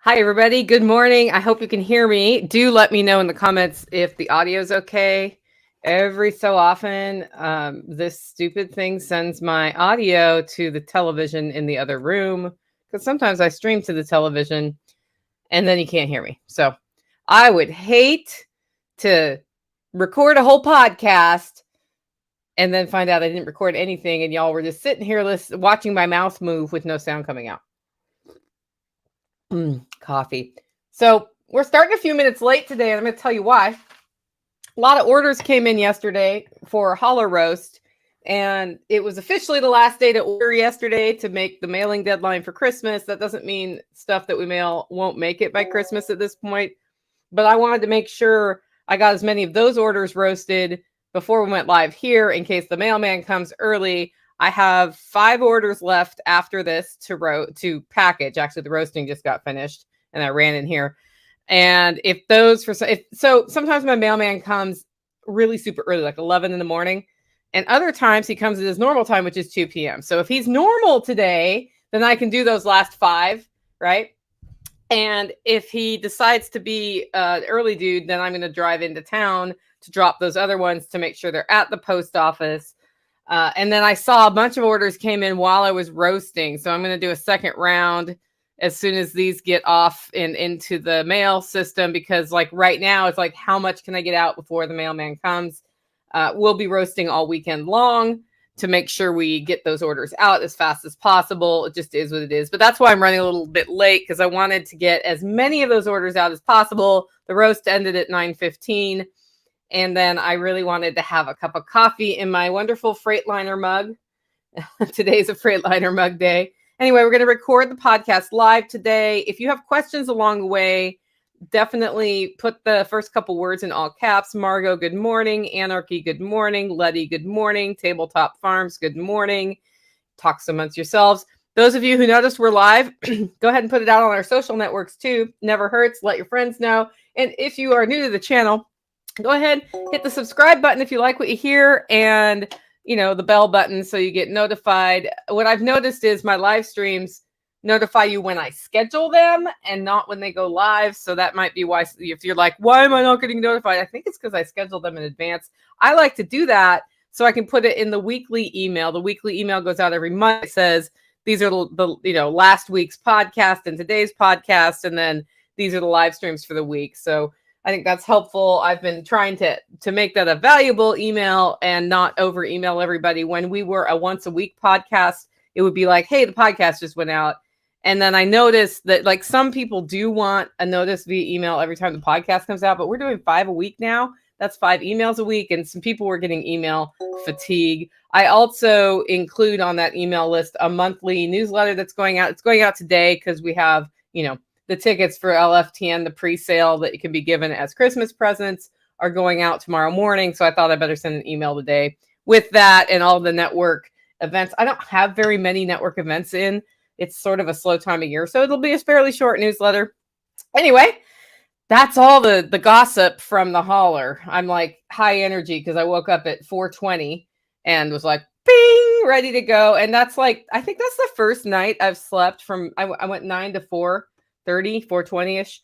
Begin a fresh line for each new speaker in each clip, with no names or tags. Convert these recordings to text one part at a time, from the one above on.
Hi, everybody. Good morning. I hope you can hear me. Do let me know in the comments if the audio is okay. Every so often, this stupid thing sends my audio to the television in the other room because sometimes I stream to the television and then you can't hear me. So I would hate to record a whole podcast and then find out I didn't record anything and y'all were just sitting here watching my mouth move with no sound coming out. Coffee. So we're starting a few minutes late today, and I'm going to tell you why. A lot of orders came in yesterday for Holler Roast, and it was officially the last day to order yesterday to make the mailing deadline for Christmas. That doesn't mean stuff that we mail won't make it by Christmas at this point, but I wanted to make sure I got as many of those orders roasted before we went live here in case the mailman comes early. I have 5 orders left after this to package. Actually, the roasting just got finished and I ran in here. And so sometimes my mailman comes really super early, like 11 in the morning. And other times he comes at his normal time, which is 2 p.m. So if he's normal today, then I can do those last 5, right? And if he decides to be an early dude, then I'm going to drive into town to drop those other ones to make sure they're at the post office. And then I saw a bunch of orders came in while I was roasting. So I'm going to do a second round as soon as these get off and into the mail system, because like right now it's like, how much can I get out before the mailman comes? We'll be roasting all weekend long to make sure we get those orders out as fast as possible. It just is what it is. But that's why I'm running a little bit late, because I wanted to get as many of those orders out as possible. The roast ended at 9:15. And then I really wanted to have a cup of coffee in my wonderful Freightliner mug. Today's a Freightliner mug day. Anyway, we're going to record the podcast live today. If you have questions along the way, definitely put the first couple words in all caps. Margot, good morning. Anarchy, good morning. Letty, good morning. Tabletop Farms, good morning. Talk amongst yourselves. Those of you who noticed we're live, go ahead and put it out on our social networks too. Never hurts. Let your friends know. And if you are new to the channel, go ahead, hit the subscribe button if you like what you hear, and the bell button so you get notified. What I've noticed is my live streams notify you when I schedule them and not when they go live. So that might be why, if you're like, why am I not getting notified? I think it's because I scheduled them in advance. I like to do that so I can put it in the weekly email. The weekly email goes out every month. It says these are the last week's podcast and today's podcast, and then these are the live streams for the week. So I think that's helpful. I've been trying to make that a valuable email and not over email everybody. When we were a once a week podcast, it would be like, hey, the podcast just went out. And then I noticed that like some people do want a notice via email every time the podcast comes out, but we're doing 5 a week now. That's 5 emails a week. And some people were getting email fatigue. I also include on that email list a monthly newsletter that's going out. It's going out today because we have, the tickets for LFTN, the pre-sale that can be given as Christmas presents, are going out tomorrow morning. So I thought I better send an email today with that and all the network events. I don't have very many network events in. It's sort of a slow time of year. So it'll be a fairly short newsletter. Anyway, that's all the gossip from the holler. I'm like high energy because I woke up at 4:20 and was like, bing, ready to go. And that's like, I think that's the first night I've slept from, I went 9 to 4:30, 4:20-ish.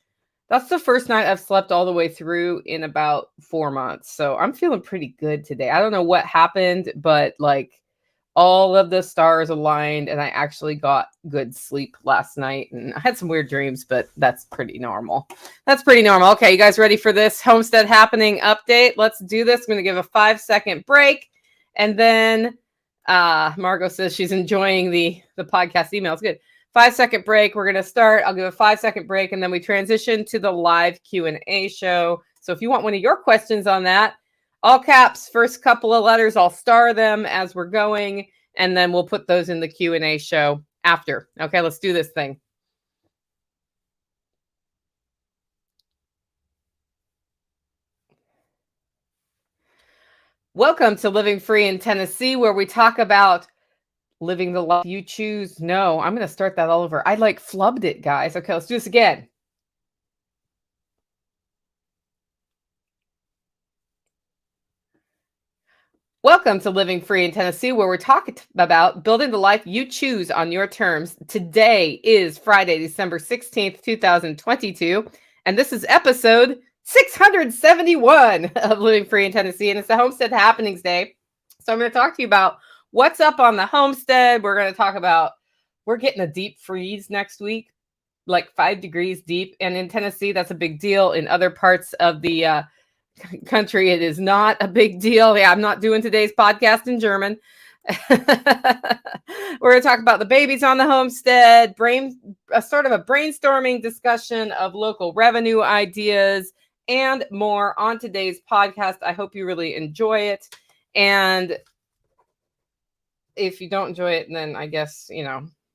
That's the first night I've slept all the way through in about 4 months. So I'm feeling pretty good today. I don't know what happened, but like all of the stars aligned and I actually got good sleep last night. And I had some weird dreams, but that's pretty normal. Okay, you guys ready for this Homestead Happening update? Let's do this. I'm going to give a 5-second break. And then Margot says she's enjoying the podcast email. It's good. 5-second break. We're going to start. I'll give a 5-second break, and then we transition to the live Q&A show. So if you want one of your questions on that, all caps, first couple of letters, I'll star them as we're going, and then we'll put those in the Q&A show after. Okay, let's do this thing. Welcome to Living Free in Tennessee, where we talk about living the life you choose. No, I'm going to start that all over. I like flubbed it, guys. Okay, let's do this again. Welcome to Living Free in Tennessee, where we're talking about building the life you choose on your terms. Today is Friday, December 16th, 2022, and this is episode 671 of Living Free in Tennessee, and it's the Homestead Happenings Day. So I'm going to talk to you about what's up on the homestead. We're going to talk about, we're getting a deep freeze next week, like 5 degrees deep, and in Tennessee, that's a big deal. In other parts of the country, it is not a big deal. Yeah, I'm not doing today's podcast in German. We're going to talk about the babies on the homestead, sort of a brainstorming discussion of local revenue ideas and more on today's podcast. I hope you really enjoy it. And if you don't enjoy it, then I guess,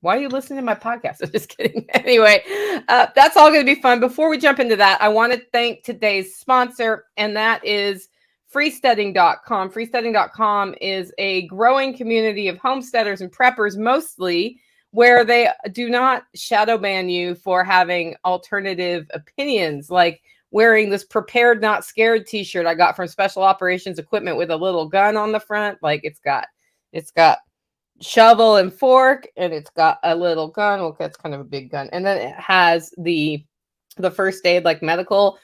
why are you listening to my podcast? I'm just kidding. Anyway, that's all going to be fun. Before we jump into that, I want to thank today's sponsor, and that is freesteading.com. Freesteading.com is a growing community of homesteaders and preppers, mostly, where they do not shadow ban you for having alternative opinions, like wearing this prepared, not scared t-shirt I got from Special Operations Equipment with a little gun on the front. Like it's got shovel and fork, and it's got a little gun. Well, that's kind of a big gun, and then it has the first aid, like medical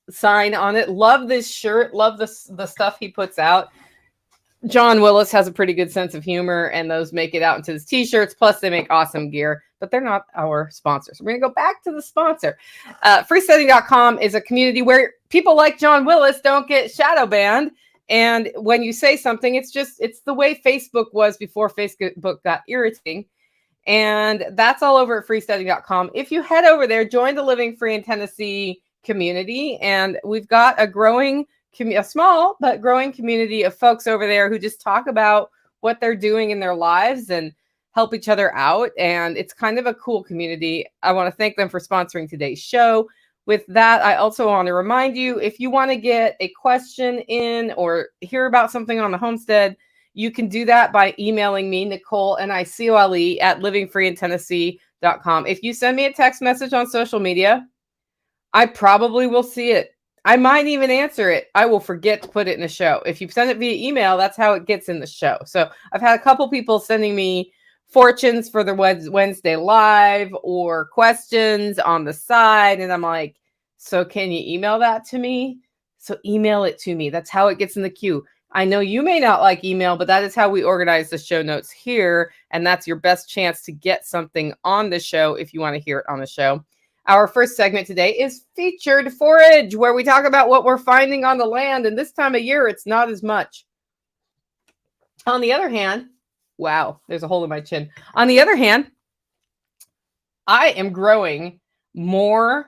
sign on it. Love this shirt. Love the stuff he puts out. John Willis has a pretty good sense of humor, and those make it out into his t-shirts. Plus, they make awesome gear, but they're not our sponsors. We're going to go back to the sponsor. Freesteading.com is a community where people like John Willis don't get shadow banned. And when you say something, it's the way Facebook was before Facebook got irritating. And that's all over at freesteading.com. If you head over there, join the Living Free in Tennessee community. And we've got a small but growing community of folks over there who just talk about what they're doing in their lives and help each other out. And it's kind of a cool community. I want to thank them for sponsoring today's show. With that, I also want to remind you, if you want to get a question in or hear about something on the homestead, you can do that by emailing me, Nicole, Nicole, at livingfreeintennessee.com. If you send me a text message on social media, I probably will see it. I might even answer it. I will forget to put it in the show. If you send it via email, that's how it gets in the show. So I've had a couple people sending me fortunes for the Wednesday live or questions on the side. And I'm like, so can you email that to me? So email it to me. That's how it gets in the queue. I know you may not like email, but that is how we organize the show notes here. And that's your best chance to get something on the show if you want to hear it on the show. Our first segment today is Featured Forage, where we talk about what we're finding on the land. And this time of year, it's not as much. On the other hand, wow, there's a hole in my chin. On the other hand, I am growing more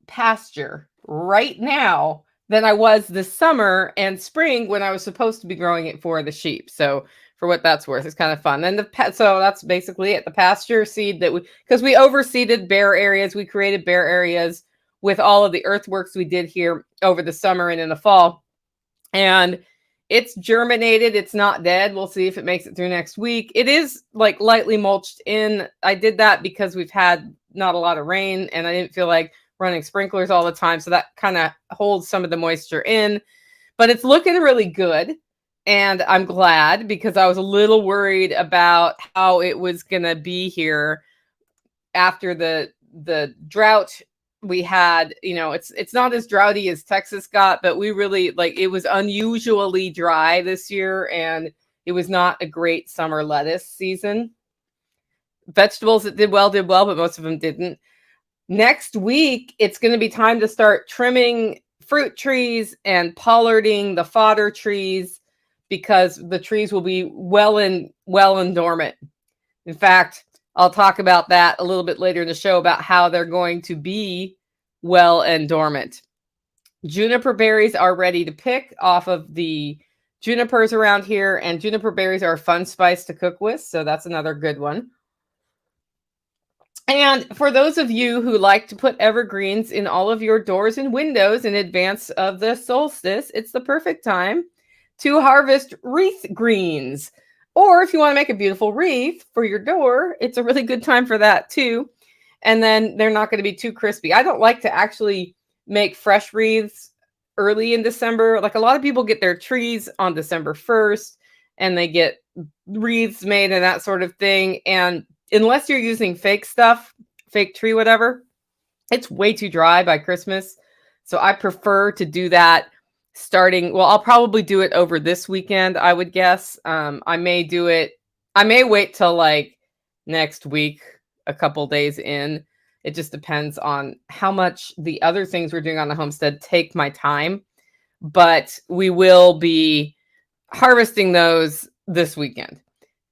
pasture right now than I was this summer and spring when I was supposed to be growing it for the sheep. So for what that's worth, it's kind of fun. And so that's basically it. The pasture seed because we overseeded bare areas. We created bare areas with all of the earthworks we did here over the summer and in the fall. And it's germinated. It's not dead. We'll see if it makes it through next week. It is like lightly mulched in. I did that because we've had not a lot of rain and I didn't feel like running sprinklers all the time. So that kind of holds some of the moisture in, but it's looking really good. And I'm glad because I was a little worried about how it was going to be here after the drought we had. It's not as droughty as Texas got, but we really it was unusually dry this year and it was not a great summer lettuce season. Vegetables that did well, but most of them didn't. Next week, it's going to be time to start trimming fruit trees and pollarding the fodder trees because the trees will be well and dormant. In fact, I'll talk about that a little bit later in the show about how they're going to be well and dormant. Juniper berries are ready to pick off of the junipers around here, and juniper berries are a fun spice to cook with, so that's another good one. And for those of you who like to put evergreens in all of your doors and windows in advance of the solstice, it's the perfect time to harvest wreath greens. Or if you want to make a beautiful wreath for your door, it's a really good time for that too. And then they're not going to be too crispy. I don't like to actually make fresh wreaths early in December. Like a lot of people get their trees on December 1st and they get wreaths made and that sort of thing. And unless you're using fake stuff, fake tree, whatever, it's way too dry by Christmas. So I prefer to do that starting, well, I'll probably do it over this weekend, I would guess. I may do it, I may wait till like next week, a couple days in. It just depends on how much the other things we're doing on the homestead take my time. But we will be harvesting those this weekend.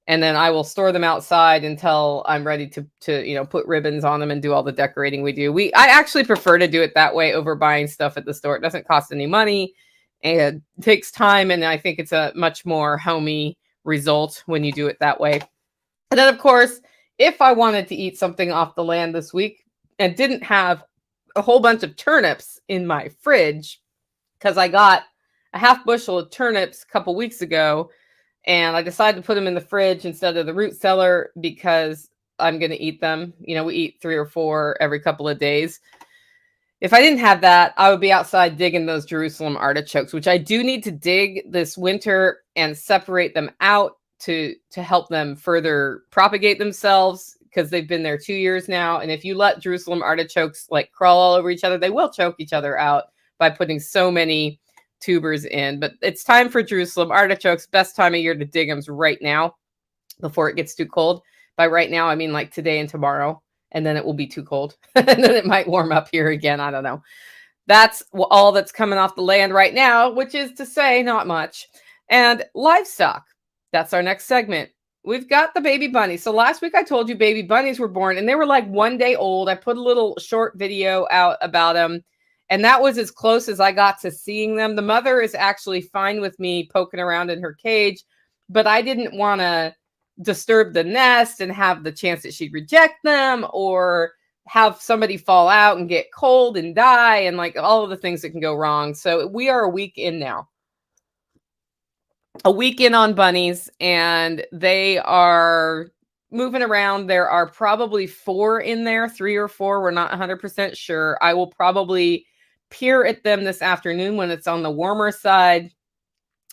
And then I will store them outside until I'm ready to put ribbons on them and do all the decorating we do. I actually prefer to do it that way over buying stuff at the store. It doesn't cost any money and it takes time. And I think it's a much more homey result when you do it that way. And then, of course, if I wanted to eat something off the land this week and didn't have a whole bunch of turnips in my fridge, because I got a half bushel of turnips a couple weeks ago, and I decided to put them in the fridge instead of the root cellar because I'm going to eat them. We eat 3 or 4 every couple of days. If I didn't have that, I would be outside digging those Jerusalem artichokes, which I do need to dig this winter and separate them out to help them further propagate themselves, because they've been there 2 years now. And if you let Jerusalem artichokes like crawl all over each other, they will choke each other out by putting so many tubers in. But it's time for Jerusalem artichokes. Best time of year to dig them is right now before it gets too cold. By right now, I mean like today and tomorrow, and then it will be too cold. And then it might warm up here again. I don't know. That's all that's coming off the land right now, which is to say not much. And livestock, that's our next segment. We've got the baby bunnies. So last week I told you baby bunnies were born and they were like 1 day old. I put a little short video out about them, and that was as close as I got to seeing them. The mother is actually fine with me poking around in her cage, but I didn't want to disturb the nest and have the chance that she'd reject them or have somebody fall out and get cold and die and like all of the things that can go wrong. So we are a week in now. A week in on bunnies, and they are moving around. There are probably 4 in there, 3 or 4. We're not 100% sure. I will probably peer at them this afternoon when it's on the warmer side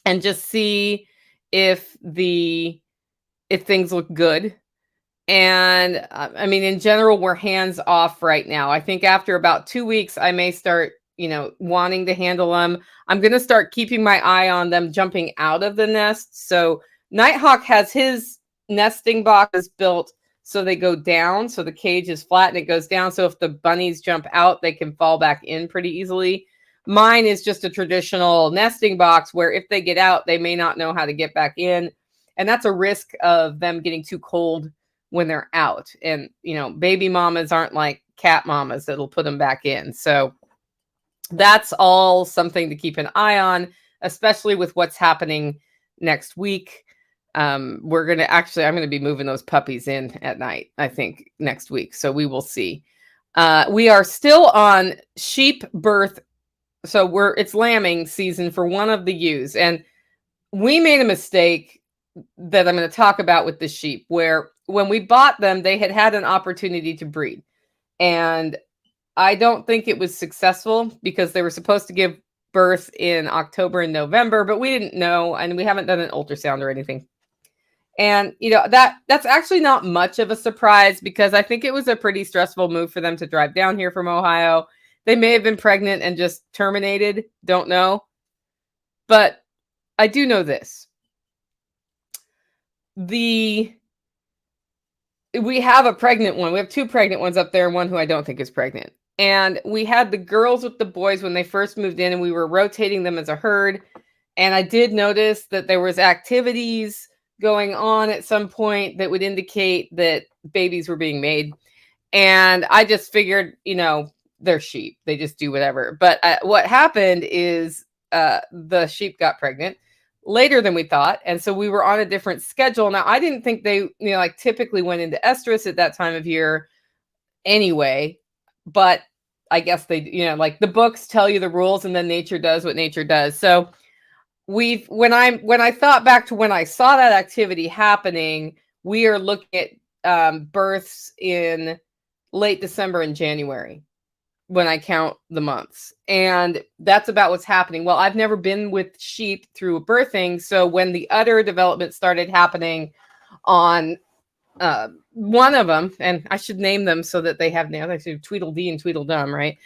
and just see if things look good. And I mean, in general, we're hands off right now. I think after about 2 weeks, I may start wanting to handle them. I'm going to start keeping my eye on them jumping out of the nest. So Nighthawk has his nesting boxes built so they go down. So the cage is flat and it goes down. So if the bunnies jump out, they can fall back in pretty easily. Mine is just a traditional nesting box where if they get out, they may not know how to get back in. And that's a risk of them getting too cold when they're out. And, baby mamas aren't like cat mamas that'll put them back in. So that's all something to keep an eye on, especially with what's happening next week. I'm going to be moving those puppies in at night, I think, next week. So we will see. We are still on sheep birth. So it's lambing season for one of the ewes. And we made a mistake that I'm going to talk about with the sheep, where when we bought them, they had an opportunity to breed. And I don't think it was successful because they were supposed to give birth in October and November, but we didn't know, and we haven't done an ultrasound or anything. And, that's actually not much of a surprise because I think it was a pretty stressful move for them to drive down here from Ohio. They may have been pregnant and just terminated. Don't know. But I do know this. We have a pregnant one. We have 2 pregnant ones up there and one who I don't think is pregnant. And we had the girls with the boys when they first moved in, and we were rotating them as a herd. And I did notice that there was activities going on at some point that would indicate that babies were being made. And I just figured, they're sheep. They just do whatever. But what happened is the sheep got pregnant later than we thought. And so we were on a different schedule. Now, I didn't think they, typically went into estrus at that time of year anyway. But I guess they, the books tell you the rules and then nature does what nature does. So when I thought back to when I saw that activity happening, we are looking at births in late December and January. when I count the months. And that's about what's happening. Well, I've never been with sheep through birthing. So when the udder development started happening on one of them, and I should name them so that they have names, like Tweedledee and Tweedledum, right?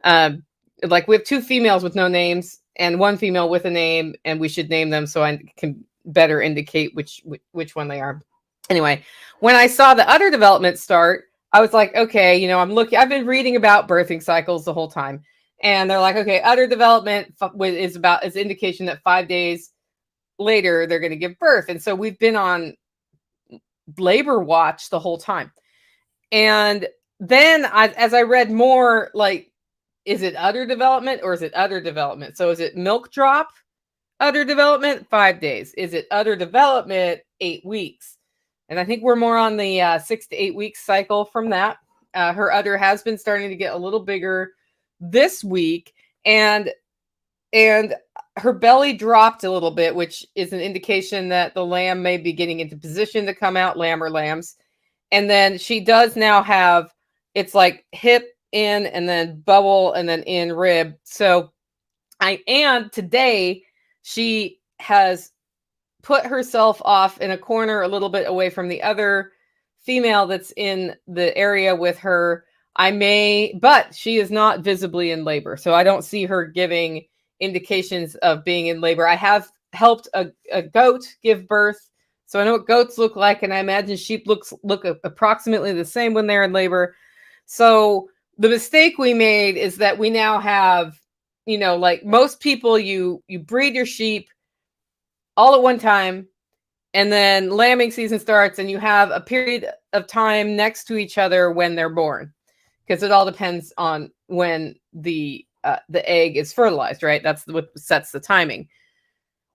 Like we have two females with no names and one female with a name, and we should name them so I can better indicate which one they are. Anyway, when I saw the udder development start, I was like, okay, you know, I've been reading about birthing cycles the whole time. And they're like, okay, udder development is indication that 5 days later, they're going to give birth. And so we've been on labor watch the whole time. And then as I read more, like, is it udder development or is it udder development? So is it milk drop udder development? 5 days. Is it udder development? 8 weeks. And I think we're more on the 6 to 8 week cycle from that. Her udder has been starting to get a little bigger this week, and her belly dropped a little bit, which is an indication that the lamb may be getting into position to come out, lamb or lambs. And then she does now have, it's like hip in and then bubble and then in rib. So today she has put herself off in a corner a little bit away from the other female that's in the area with her. But she is not visibly in labor. So I don't see her giving indications of being in labor. I have helped a goat give birth. So I know what goats look like. And I imagine sheep look approximately the same when they're in labor. So the mistake we made is that we now have, you know, like most people, you breed your sheep all at one time, and then lambing season starts and you have a period of time next to each other when they're born, because it all depends on when the egg is fertilized, right? That's what sets the timing.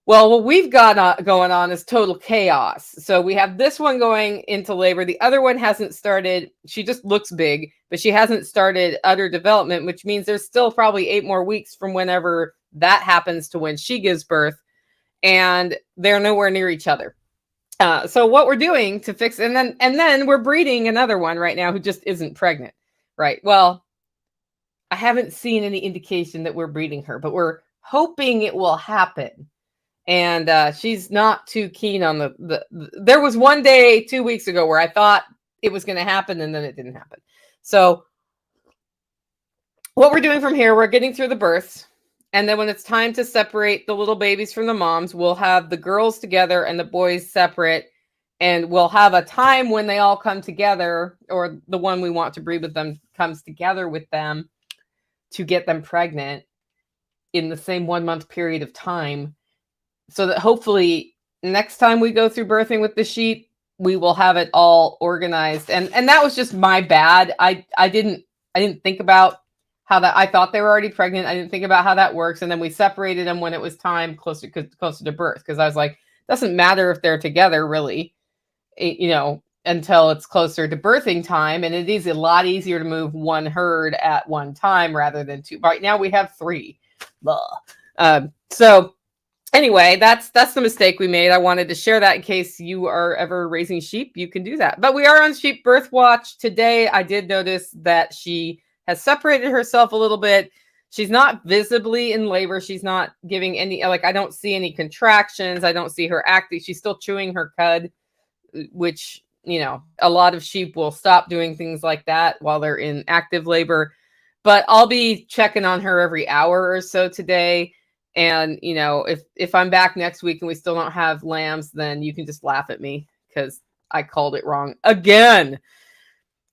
Well, what we've got going on is total chaos. So we have this one going into labor. The other one hasn't started. She just looks big, but she hasn't started udder development, which means there's still probably 8 more weeks from whenever that happens to when she gives birth. And they're nowhere near each other. So what we're doing to fix, and then we're breeding another one right now who just isn't pregnant, right? Well, I haven't seen any indication that we're breeding her, but we're hoping it will happen. And she's not too keen on there was one day 2 weeks ago where I thought it was going to happen and then it didn't happen. So what we're doing from here, we're getting through the births. And then when it's time to separate the little babies from the moms, we'll have the girls together and the boys separate. And we'll have a time when they all come together, or the one we want to breed with them comes together with them to get them pregnant in the same 1 month period of time. So that hopefully next time we go through birthing with the sheep, we will have it all organized. And that was just my bad. I didn't think about how that, I thought they were already pregnant. I didn't think about how that works. And then we separated them when it was time closer to birth. Cause I was like, doesn't matter if they're together really, you know, until it's closer to birthing time. And it is a lot easier to move one herd at one time rather than two. Right now we have 3. So anyway, that's the mistake we made. I wanted to share that in case you are ever raising sheep, you can do that. But we are on sheep birth watch today. I did notice that she has separated herself a little bit. She's not visibly in labor. She's not giving any, like, I don't see any contractions. I don't see her acting. She's still chewing her cud, which, you know, a lot of sheep will stop doing things like that while they're in active labor. But I'll be checking on her every hour or so today. And, you know, if I'm back next week and we still don't have lambs, then you can just laugh at me because I called it wrong again.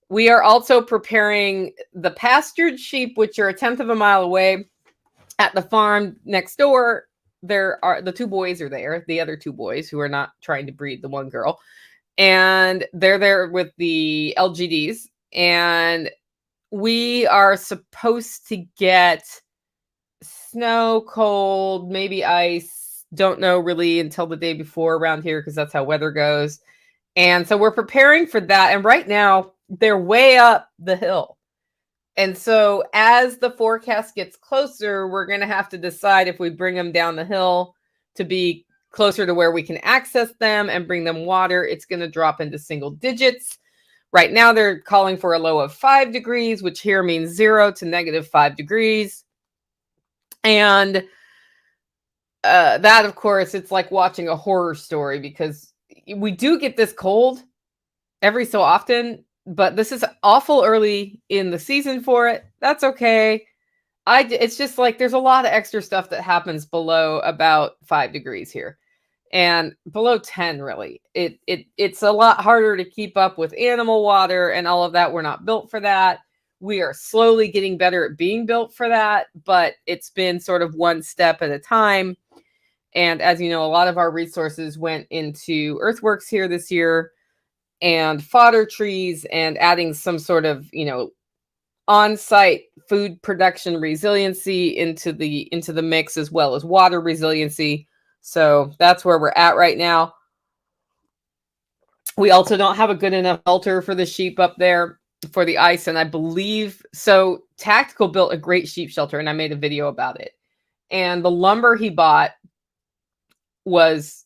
We are also preparing the pastured sheep, which are 1/10 of a mile away at the farm next door. The 2 boys are there, the other 2 boys who are not trying to breed the one girl. And they're there with the LGDs. And we are supposed to get snow, cold, maybe ice. Don't know really until the day before around here because that's how weather goes. And so we're preparing for that. And right now, they're way up the hill. And so as the forecast gets closer, we're going to have to decide if we bring them down the hill to be closer to where we can access them and bring them water. It's going to drop into single digits. Right now they're calling for a low of 5 degrees, which here means 0 to -5 degrees. And that, of course, it's like watching a horror story because we do get this cold every so often, but this is awful early in the season for it. That's okay. It's just like there's a lot of extra stuff that happens below about 5 degrees here, and below 10 really. It's a lot harder to keep up with animal water and all of that. We're not built for that. We are slowly getting better at being built for that, but it's been sort of one step at a time. And as you know, a lot of our resources went into earthworks here this year and fodder trees and adding some sort of, on-site food production resiliency into the mix, as well as water resiliency. So that's where we're at right now. We also don't have a good enough shelter for the sheep up there for the ice. And I believe, so Tactical built a great sheep shelter and I made a video about it. And the lumber he bought was,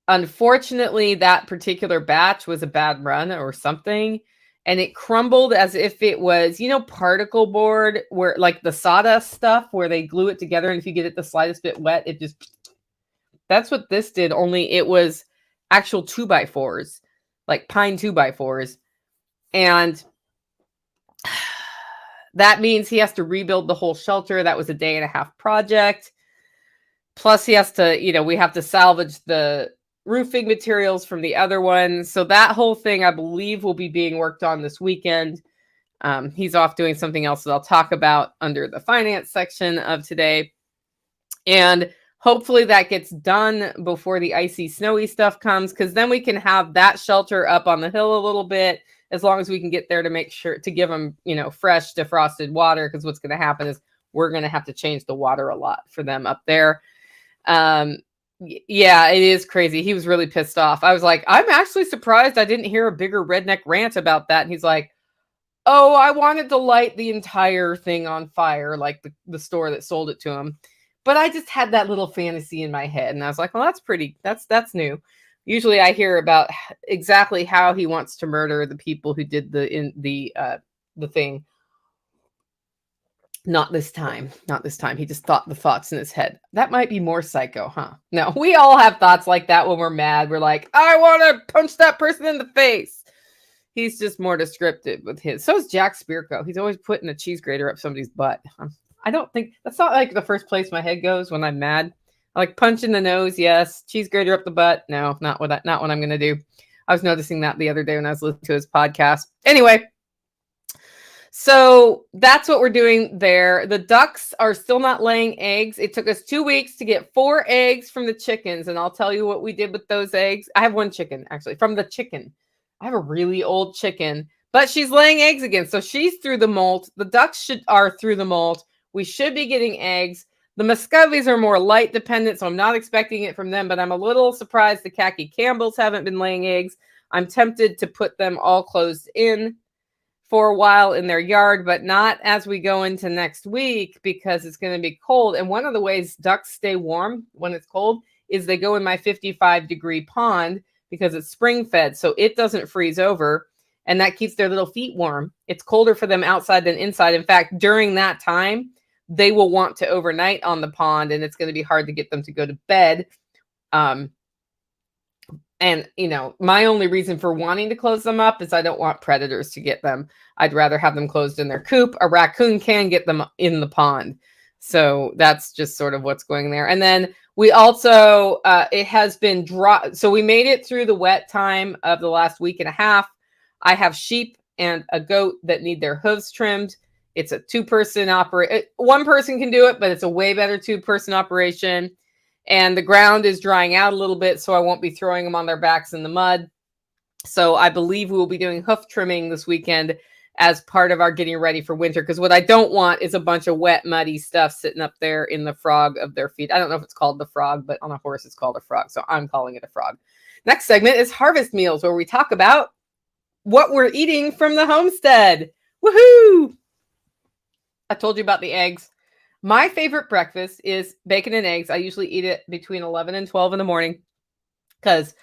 unfortunately, that particular batch was a bad run or something. And it crumbled as if it was, particle board, where like the sawdust stuff where they glue it together. And if you get it the slightest bit wet, that's what this did. Only it was actual 2x4s, like pine 2x4s. And that means he has to rebuild the whole shelter. That was a 1.5-day project. Plus he has to, we have to salvage the roofing materials from the other one. So that whole thing, I believe, will be being worked on this weekend. He's off doing something else that I'll talk about under the finance section of today. And hopefully that gets done before the icy, snowy stuff comes, because then we can have that shelter up on the hill a little bit, as long as we can get there to make sure to give them, fresh defrosted water. Because what's going to happen is we're going to have to change the water a lot for them up there. Yeah, it is crazy. He was really pissed off. I was like, I'm actually surprised I didn't hear a bigger redneck rant about that. And he's like, oh, I wanted to light the entire thing on fire, like the store that sold it to him. But I just had that little fantasy in my head. And I was like, well, that's new. Usually I hear about exactly how he wants to murder the people who did the thing. Not this time. He just thought the thoughts in his head. That might be more psycho, huh? No, we all have thoughts like that when we're mad. We're like, I want to punch that person in the face. He's just more descriptive with his. So is Jack Spirko. He's always putting a cheese grater up somebody's butt. I don't think that's not like the first place my head goes when I'm mad. I like punch in the nose, yes. Cheese grater up the butt, no, not what I'm going to do. I was noticing that the other day when I was listening to his podcast. Anyway. So that's what we're doing there. The ducks are still not laying eggs. It took us 2 weeks to get 4 eggs from the chickens. And I'll tell you what we did with those eggs. I have 1 chicken, actually, from the chicken. I have a really old chicken, but she's laying eggs again. So she's through the molt. The ducks are through the molt. We should be getting eggs. The Muscovies are more light dependent, so I'm not expecting it from them, but I'm a little surprised the Khaki Campbells haven't been laying eggs. I'm tempted to put them all closed in for a while in their yard, but not as we go into next week because it's going to be cold. And one of the ways ducks stay warm when it's cold is they go in my 55-degree pond because it's spring fed, so it doesn't freeze over, and that keeps their little feet warm. It's colder for them outside than inside. In fact, during that time, they will want to overnight on the pond, and it's going to be hard to get them to go to bed. And, my only reason for wanting to close them up is I don't want predators to get them. I'd rather have them closed in their coop. A raccoon can get them in the pond. So that's just sort of what's going there. And then we also, it has been dry. So we made it through the wet time of the last week and a half. I have sheep and a goat that need their hooves trimmed. It's a 2-person operation. 1 person can do it, but it's a way better 2-person operation. And the ground is drying out a little bit, so I won't be throwing them on their backs in the mud. So I believe we will be doing hoof trimming this weekend as part of our getting ready for winter. Because what I don't want is a bunch of wet, muddy stuff sitting up there in the frog of their feet. I don't know if it's called the frog, but on a horse it's called a frog. So I'm calling it a frog. Next segment is Harvest Meals, where we talk about what we're eating from the homestead. Woohoo! I told you about the eggs. My favorite breakfast is bacon and eggs. I usually eat it between 11 and 12 in the morning because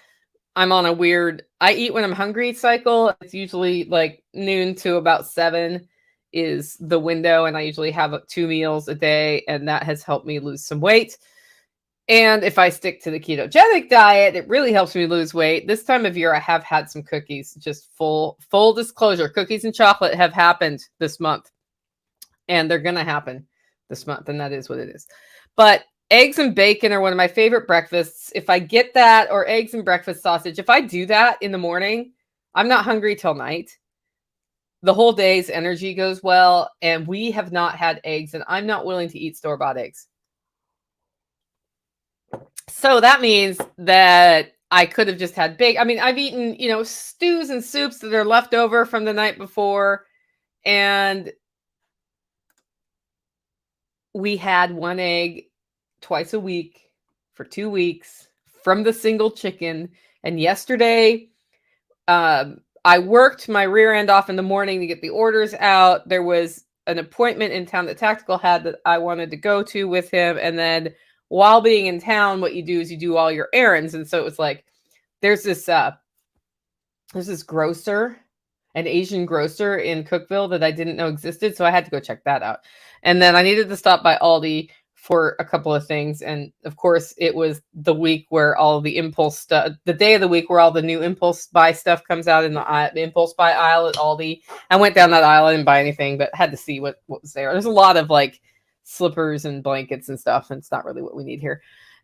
I'm on a weird, I eat when I'm hungry cycle. It's usually like noon to about 7 is the window. And I usually have 2 meals a day. And that has helped me lose some weight. And if I stick to the ketogenic diet, it really helps me lose weight. This time of year, I have had some cookies. Just full disclosure, cookies and chocolate have happened this month. And they're going to happen this month. And that is what it is. But eggs and bacon are one of my favorite breakfasts. If I get that, or eggs and breakfast sausage, if I do that in the morning, I'm not hungry till night. The whole day's energy goes well. And we have not had eggs, and I'm not willing to eat store-bought eggs. So that means that I could have just had bacon. I mean, I've eaten, stews and soups that are left over from the night before. And we had 1 egg twice a week for 2 weeks from the single chicken. And yesterday, I worked my rear end off in the morning to get the orders out. There was an appointment in town that Tactical had that I wanted to go to with him. And then while being in town, what you do is you do all your errands. And so it was like, there's this grocer, an Asian grocer in Cookeville that I didn't know existed. So I had to go check that out. And then I needed to stop by Aldi for a couple of things. And of course, it was the week where all the impulse stuff, the day of the week where all the new impulse buy stuff comes out in the impulse buy aisle at Aldi. I went down that aisle, I didn't buy anything, but had to see what was there. There's a lot of like slippers and blankets and stuff, and it's not really what we need here.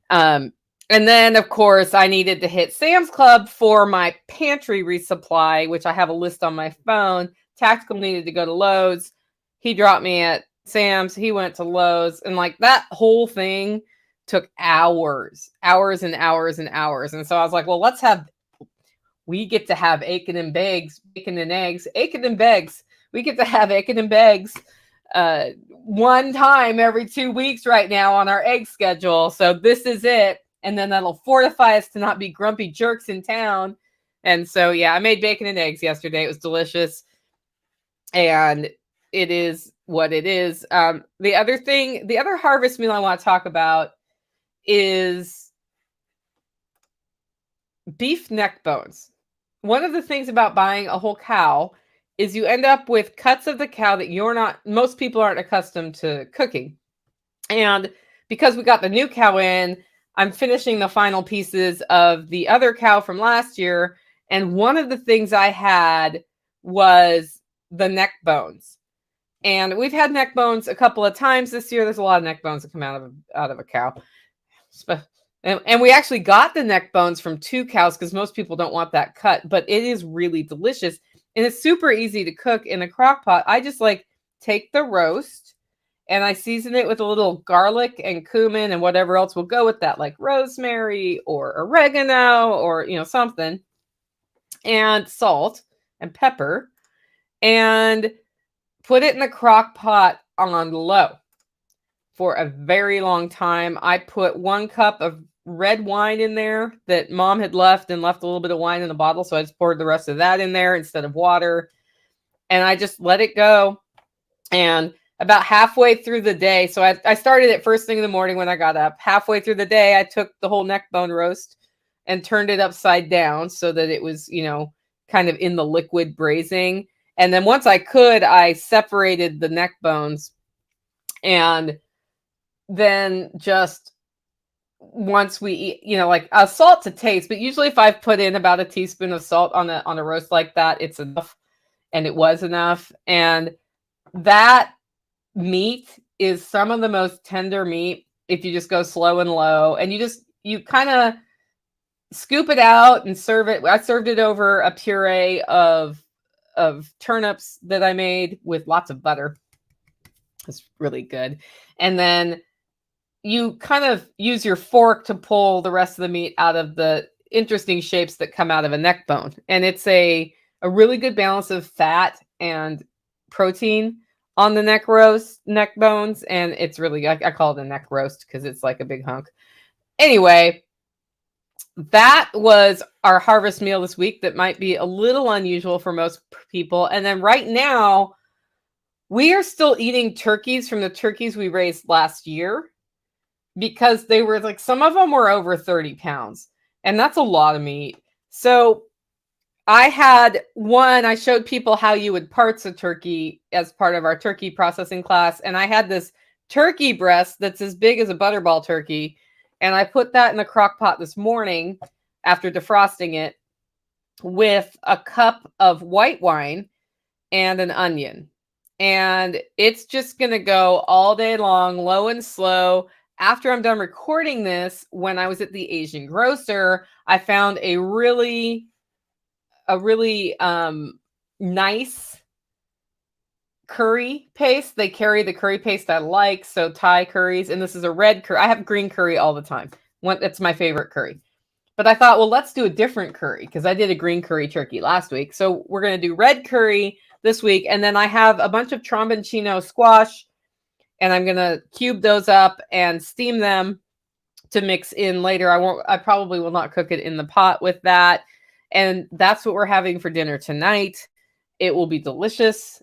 And then, of course, I needed to hit Sam's Club for my pantry resupply, which I have a list on my phone. Tactical needed to go to Lowe's. He dropped me at Sam's. He went to Lowe's. And like that whole thing took hours and hours and hours. And so I was like, well, we get to have bacon and eggs. We get to have bacon and eggs one time every 2 weeks right now on our egg schedule. So this is it. And then that'll fortify us to not be grumpy jerks in town. And so, yeah, I made bacon and eggs yesterday. It was delicious. And it is what it is. The other harvest meal I want to talk about is beef neck bones. One of the things about buying a whole cow is you end up with cuts of the cow that most people aren't accustomed to cooking. And because we got the new cow in, I'm finishing the final pieces of the other cow from last year. And one of the things I had was the neck bones. And we've had neck bones a couple of times this year. There's a lot of neck bones that come out of a cow. And we actually got the neck bones from 2 cows because most people don't want that cut. But it is really delicious. And it's super easy to cook in a crock pot. I just take the roast and I season it with a little garlic and cumin and whatever else will go with that, like rosemary or oregano or, something, and salt and pepper, and put it in the crock pot on low for a very long time. I put 1 cup of red wine in there that Mom had left a little bit of wine in the bottle. So I just poured the rest of that in there instead of water. And I just let it go. And about halfway through the day, so I started it first thing in the morning when I got up. Halfway through the day, I took the whole neck bone roast and turned it upside down so that it was, kind of in the liquid braising. And then once I could, I separated the neck bones. And then just once we eat, a salt to taste, but usually if I've put in about a teaspoon of salt on a roast like that, it's enough. And it was enough. And that meat is some of the most tender meat if you just go slow and low, and you kind of scoop it out and serve it. I served it over a puree of turnips that I made with lots of butter. It's really good. And then you kind of use your fork to pull the rest of the meat out of the interesting shapes that come out of a neck bone. And it's a really good balance of fat and protein on the neck bones. And it's really, I call it a neck roast because it's like a big hunk. Anyway, that was our harvest meal this week. That might be a little unusual for most people. And then right now, we are still eating turkeys from the turkeys we raised last year because they were some of them were over 30 pounds. And that's a lot of meat. So I showed people how you would parts a turkey as part of our turkey processing class. And I had this turkey breast that's as big as a butterball turkey. And I put that in the crock pot this morning after defrosting it with a cup of white wine and an onion. And it's just going to go all day long, low and slow. After I'm done recording this, when I was at the Asian grocer, I found a really nice curry paste. They carry the curry paste I like, so Thai curries, and this is a red curry. I have green curry all the time. It's my favorite curry. But I thought, well, let's do a different curry because I did a green curry turkey last week. So we're going to do red curry this week. And then I have a bunch of tromboncino squash, and I'm going to cube those up and steam them to mix in later. I probably will not cook it in the pot with that. And that's what we're having for dinner tonight. It will be delicious.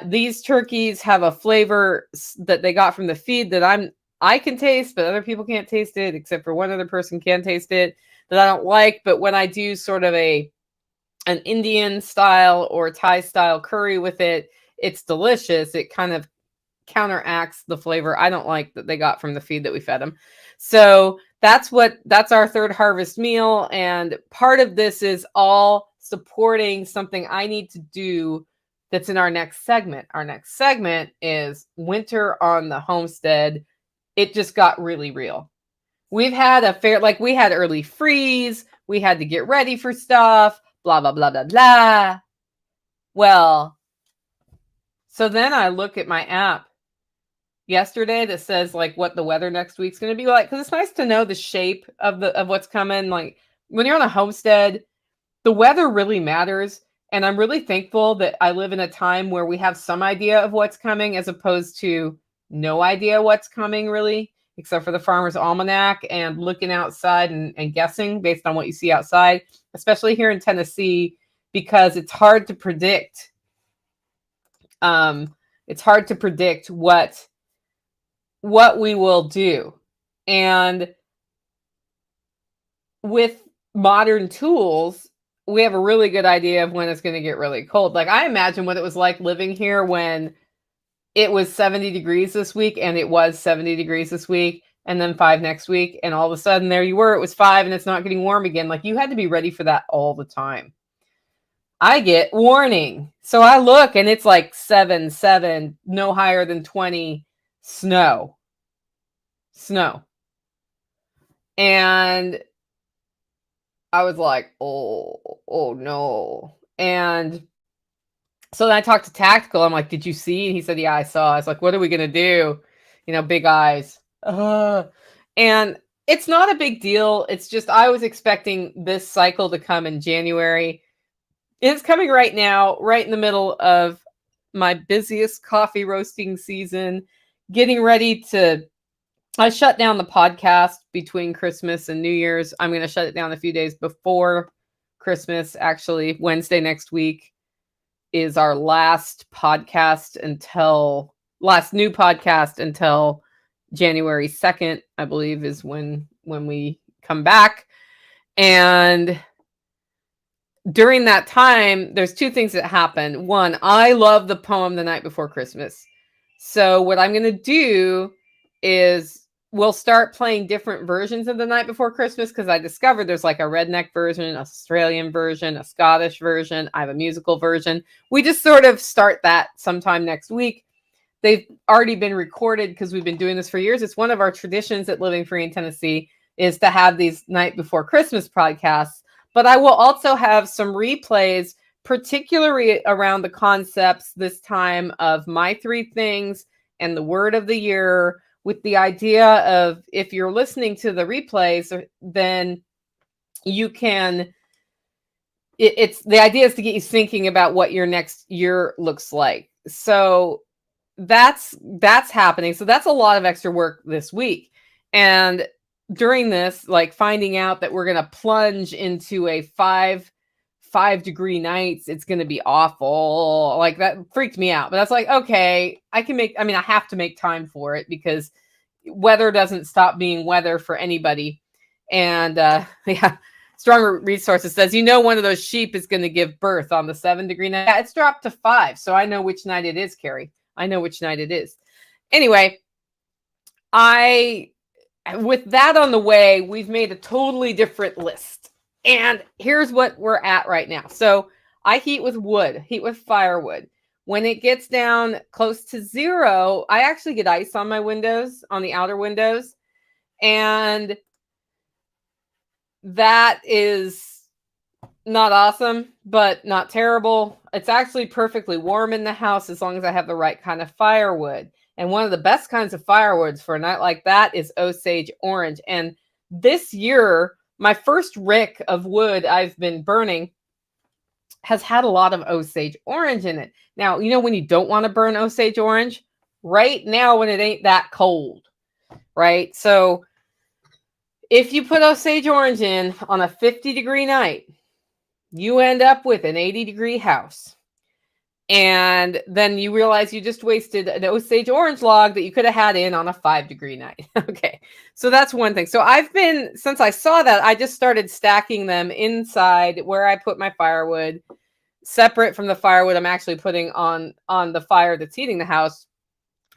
These turkeys have a flavor that they got from the feed that I can taste, but other people can't taste it, except for one other person can taste it that I don't like. But when I do sort of an Indian style or Thai style curry with it, it's delicious. It kind of counteracts the flavor I don't like that they got from the feed that we fed them. So that's our third harvest meal. And part of this is all supporting something I need to do that's in our next segment. Our next segment is winter on the homestead. It just got really real. We've had we had early freeze. We had to get ready for stuff, blah, blah, blah, blah, blah. Well, so then I look at my app yesterday that says like what the weather next week's going to be like, because it's nice to know the shape of what's coming. Like when you're on a homestead, the weather really matters. And I'm really thankful that I live in a time where we have some idea of what's coming as opposed to no idea what's coming really, except for the Farmer's Almanac and looking outside and guessing based on what you see outside, especially here in Tennessee, because it's hard to predict. It's hard to predict what we will do. And with modern tools, we have a really good idea of when it's going to get really cold. Like I imagine what it was like living here when it was 70 degrees this week, and it was 70 degrees this week, and then 5 next week. And all of a sudden there you were, it was 5 and it's not getting warm again. Like you had to be ready for that all the time. I get warning. So I look and it's like 7, no higher than 20, snow. And I was like, oh no. And so then I talked to Tactical. I'm like, did you see? And he said, yeah, I saw. I was like, what are we going to do? You know, big eyes. And it's not a big deal. It's just, I was expecting this cycle to come in January. It's coming right now, right in the middle of my busiest coffee roasting season, getting ready to, I shut down the podcast between Christmas and New Year's. I'm going to shut it down a few days before Christmas. Actually, Wednesday next week is our last new podcast until January 2nd, I believe, is when we come back. And during that time, there's two things that happen. One, I love the poem The Night Before Christmas. So what I'm going to do is we'll start playing different versions of The Night Before Christmas, because I discovered there's like a redneck version, an Australian version, a Scottish version. I have a musical version. We just sort of start that sometime next week. They've already been recorded because we've been doing this for years. It's one of our traditions at Living Free in Tennessee is to have these Night Before Christmas podcasts. But I will also have some replays, particularly around the concepts this time of my 3 things and the word of the year, with the idea of if you're listening to the replays, then you can, it's the idea is to get you thinking about what your next year looks like. So that's happening. So that's a lot of extra work this week. And during this, like finding out that we're going to plunge into a 5 degree nights, it's going to be awful. Like that freaked me out. But that's like, okay, I have to make time for it because weather doesn't stop being weather for anybody. And yeah, Stronger Resources says, one of those sheep is going to give birth on the 7-degree night. Yeah, it's dropped to 5. So I know which night it is, Carrie. I know which night it is. Anyway, with that on the way, we've made a totally different list. And here's what we're at right now. So I heat with wood, heat with firewood. When it gets down close to 0, I actually get ice on my windows, on the outer windows. And that is not awesome, but not terrible. It's actually perfectly warm in the house as long as I have the right kind of firewood. And one of the best kinds of firewoods for a night like that is Osage orange. And this year, my first rick of wood I've been burning has had a lot of Osage orange in it. Now, when you don't want to burn Osage orange? Right now when it ain't that cold, right? So if you put Osage orange in on a 50-degree night, you end up with an 80-degree house. And then you realize you just wasted an Osage orange log that you could have had in on a 5-degree night. Okay, so that's one thing. So since I saw that, I just started stacking them inside where I put my firewood, separate from the firewood I'm actually putting on the fire that's heating the house,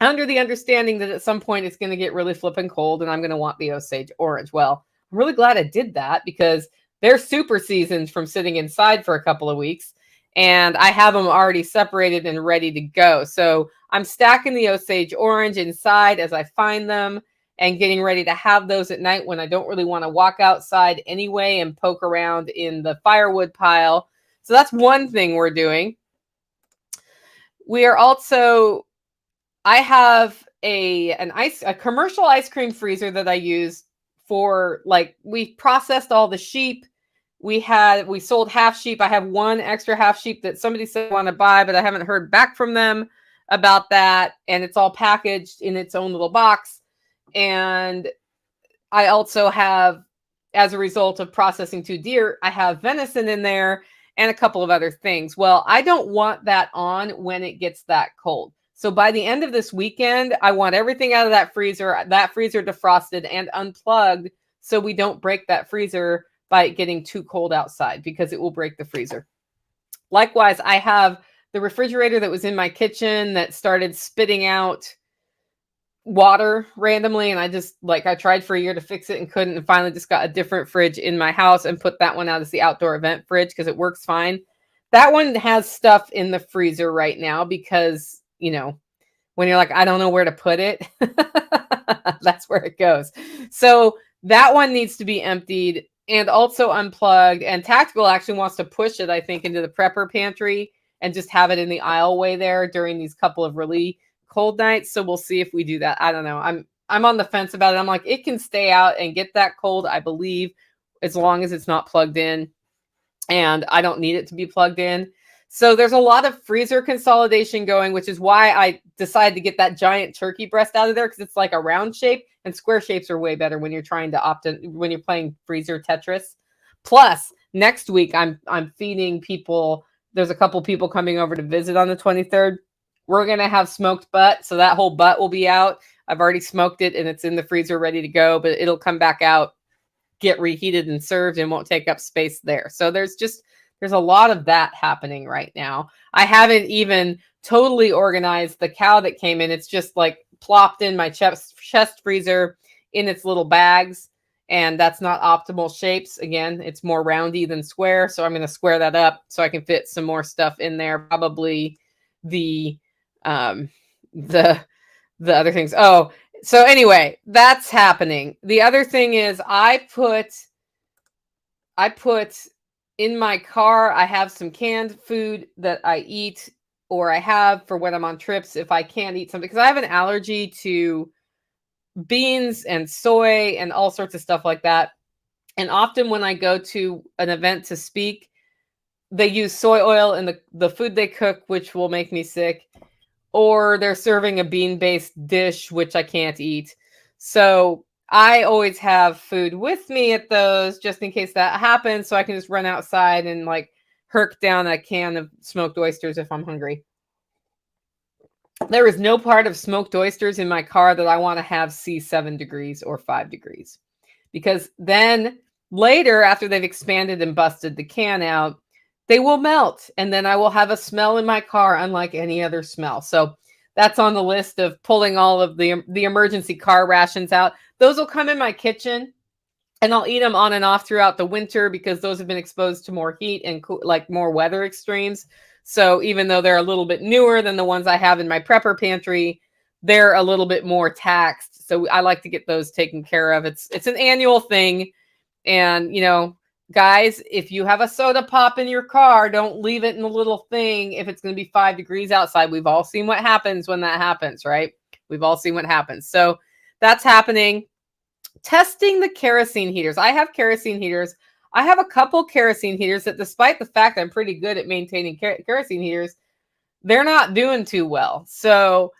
under the understanding that at some point it's going to get really flipping cold and I'm going to want the Osage orange. Well, I'm really glad I did that because they're super seasoned from sitting inside for a couple of weeks. And I have them already separated and ready to go. So I'm stacking the Osage orange inside as I find them and getting ready to have those at night when I don't really want to walk outside anyway and poke around in the firewood pile. So that's one thing we're doing. We are also, I have a commercial ice cream freezer that I use for, we processed all the sheep. We sold half sheep. I have one extra half sheep that somebody said want to buy, but I haven't heard back from them about that. And it's all packaged in its own little box. And I also have, as a result of processing 2 deer, I have venison in there and a couple of other things. Well, I don't want that on when it gets that cold. So by the end of this weekend, I want everything out of that freezer defrosted and unplugged so we don't break that freezer by it getting too cold outside, because it will break the freezer. Likewise, I have the refrigerator that was in my kitchen that started spitting out water randomly. And I tried for a year to fix it and couldn't, and finally just got a different fridge in my house and put that one out as the outdoor event fridge because it works fine. That one has stuff in the freezer right now because, when you're like, I don't know where to put it, that's where it goes. So that one needs to be emptied and also unplugged. And Tactical actually wants to push it, I think, into the prepper pantry and just have it in the aisleway there during these couple of really cold nights. So we'll see if we do that. I don't know. I'm on the fence about it. I'm like, it can stay out and get that cold, I believe, as long as it's not plugged in. And I don't need it to be plugged in. So there's a lot of freezer consolidation going, which is why I decided to get that giant turkey breast out of there, because it's like a round shape, and square shapes are way better when you're trying to when you're playing freezer Tetris. Plus, next week I'm feeding people. There's a couple people coming over to visit on the 23rd. We're going to have smoked butt, so that whole butt will be out. I've already smoked it and it's in the freezer ready to go, but it'll come back out, get reheated and served, and won't take up space there. So there's a lot of that happening right now. I haven't even totally organized the cow that came in. It's just like plopped in my chest freezer in its little bags, and that's not optimal shapes. Again, it's more roundy than square, so I'm going to square that up so I can fit some more stuff in there. Probably the other things. Oh, so anyway, that's happening. The other thing is I put in my car, I have some canned food that I eat, or I have for when I'm on trips if I can't eat something, because I have an allergy to beans and soy and all sorts of stuff like that. And often when I go to an event to speak, they use soy oil in the food they cook, which will make me sick, or they're serving a bean-based dish, which I can't eat. So I always have food with me at those just in case that happens, so I can just run outside and herk down a can of smoked oysters if I'm hungry. There is no part of smoked oysters in my car that I want to have see 7 degrees or 5 degrees, because then Later, after they've expanded and busted the can out, they will melt. And then I will have a smell in my car unlike any other smell. So that's on the list of pulling all of the emergency car rations out. Those will come in my kitchen. And I'll eat them on and off throughout the winter because those have been exposed to more heat and like more weather extremes. So even though they're a little bit newer than the ones I have in my prepper pantry, they're a little bit more taxed. So I like to get those taken care of. It's an annual thing. And, you know, guys, if you have a soda pop in your car, don't leave it in the little thing if it's going to be 5 degrees outside. We've all seen what happens when that happens, right? We've all seen what happens. So that's happening. Testing the kerosene heaters. I have kerosene heaters. I have a couple kerosene heaters that, despite the fact I'm pretty good at maintaining kerosene heaters, they're not doing too well. So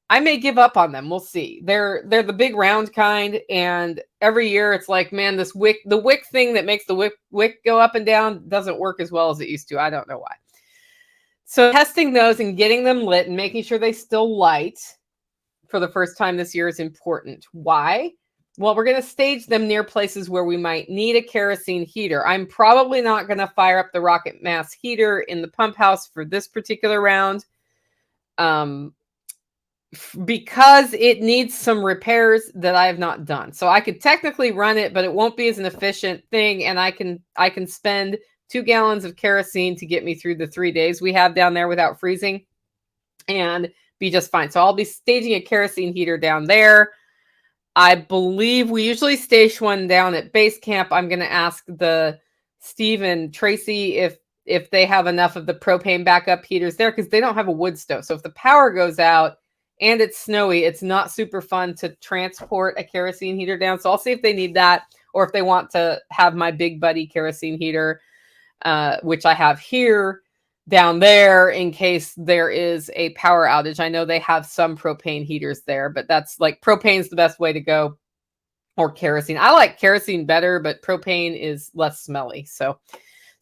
I may give up on them. We'll see. They're the big round kind, and every year it's like, man, the wick thing that makes the wick go up and down doesn't work as well as it used to. I don't know why. So testing those and getting them lit and making sure they still light for the first time this year is important. Why? Well, we're going to stage them near places where we might need a kerosene heater. I'm probably not going to fire up the rocket mass heater in the pump house for this particular round because it needs some repairs that I have not done. So I could technically run it, but it won't be as an efficient thing. And I can spend 2 gallons of kerosene to get me through the 3 days we have down there without freezing and be just fine. So I'll be staging a kerosene heater down there. I believe we usually stage one down at base camp. I'm going to ask Steve and Tracy if they have enough of the propane backup heaters there because they don't have a wood stove. So if the power goes out and it's snowy, it's not super fun to transport a kerosene heater down. So I'll see if they need that or if they want to have my big buddy kerosene heater, which I have here, down there in case there is a power outage. I know they have some propane heaters there, but that's like propane's the best way to go, or kerosene. I like kerosene better, but propane is less smelly. So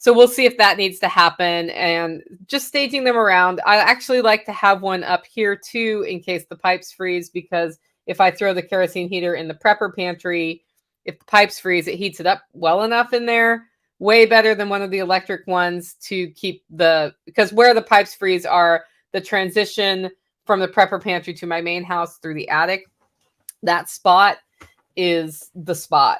we'll see if that needs to happen and just staging them around. I actually like to have one up here too in case the pipes freeze, because if I throw the kerosene heater in the prepper pantry, if the pipes freeze, it heats it up well enough in there. Way better than one of the electric ones to keep because where the pipes freeze are the transition from the prepper pantry to my main house through the attic. That spot is the spot.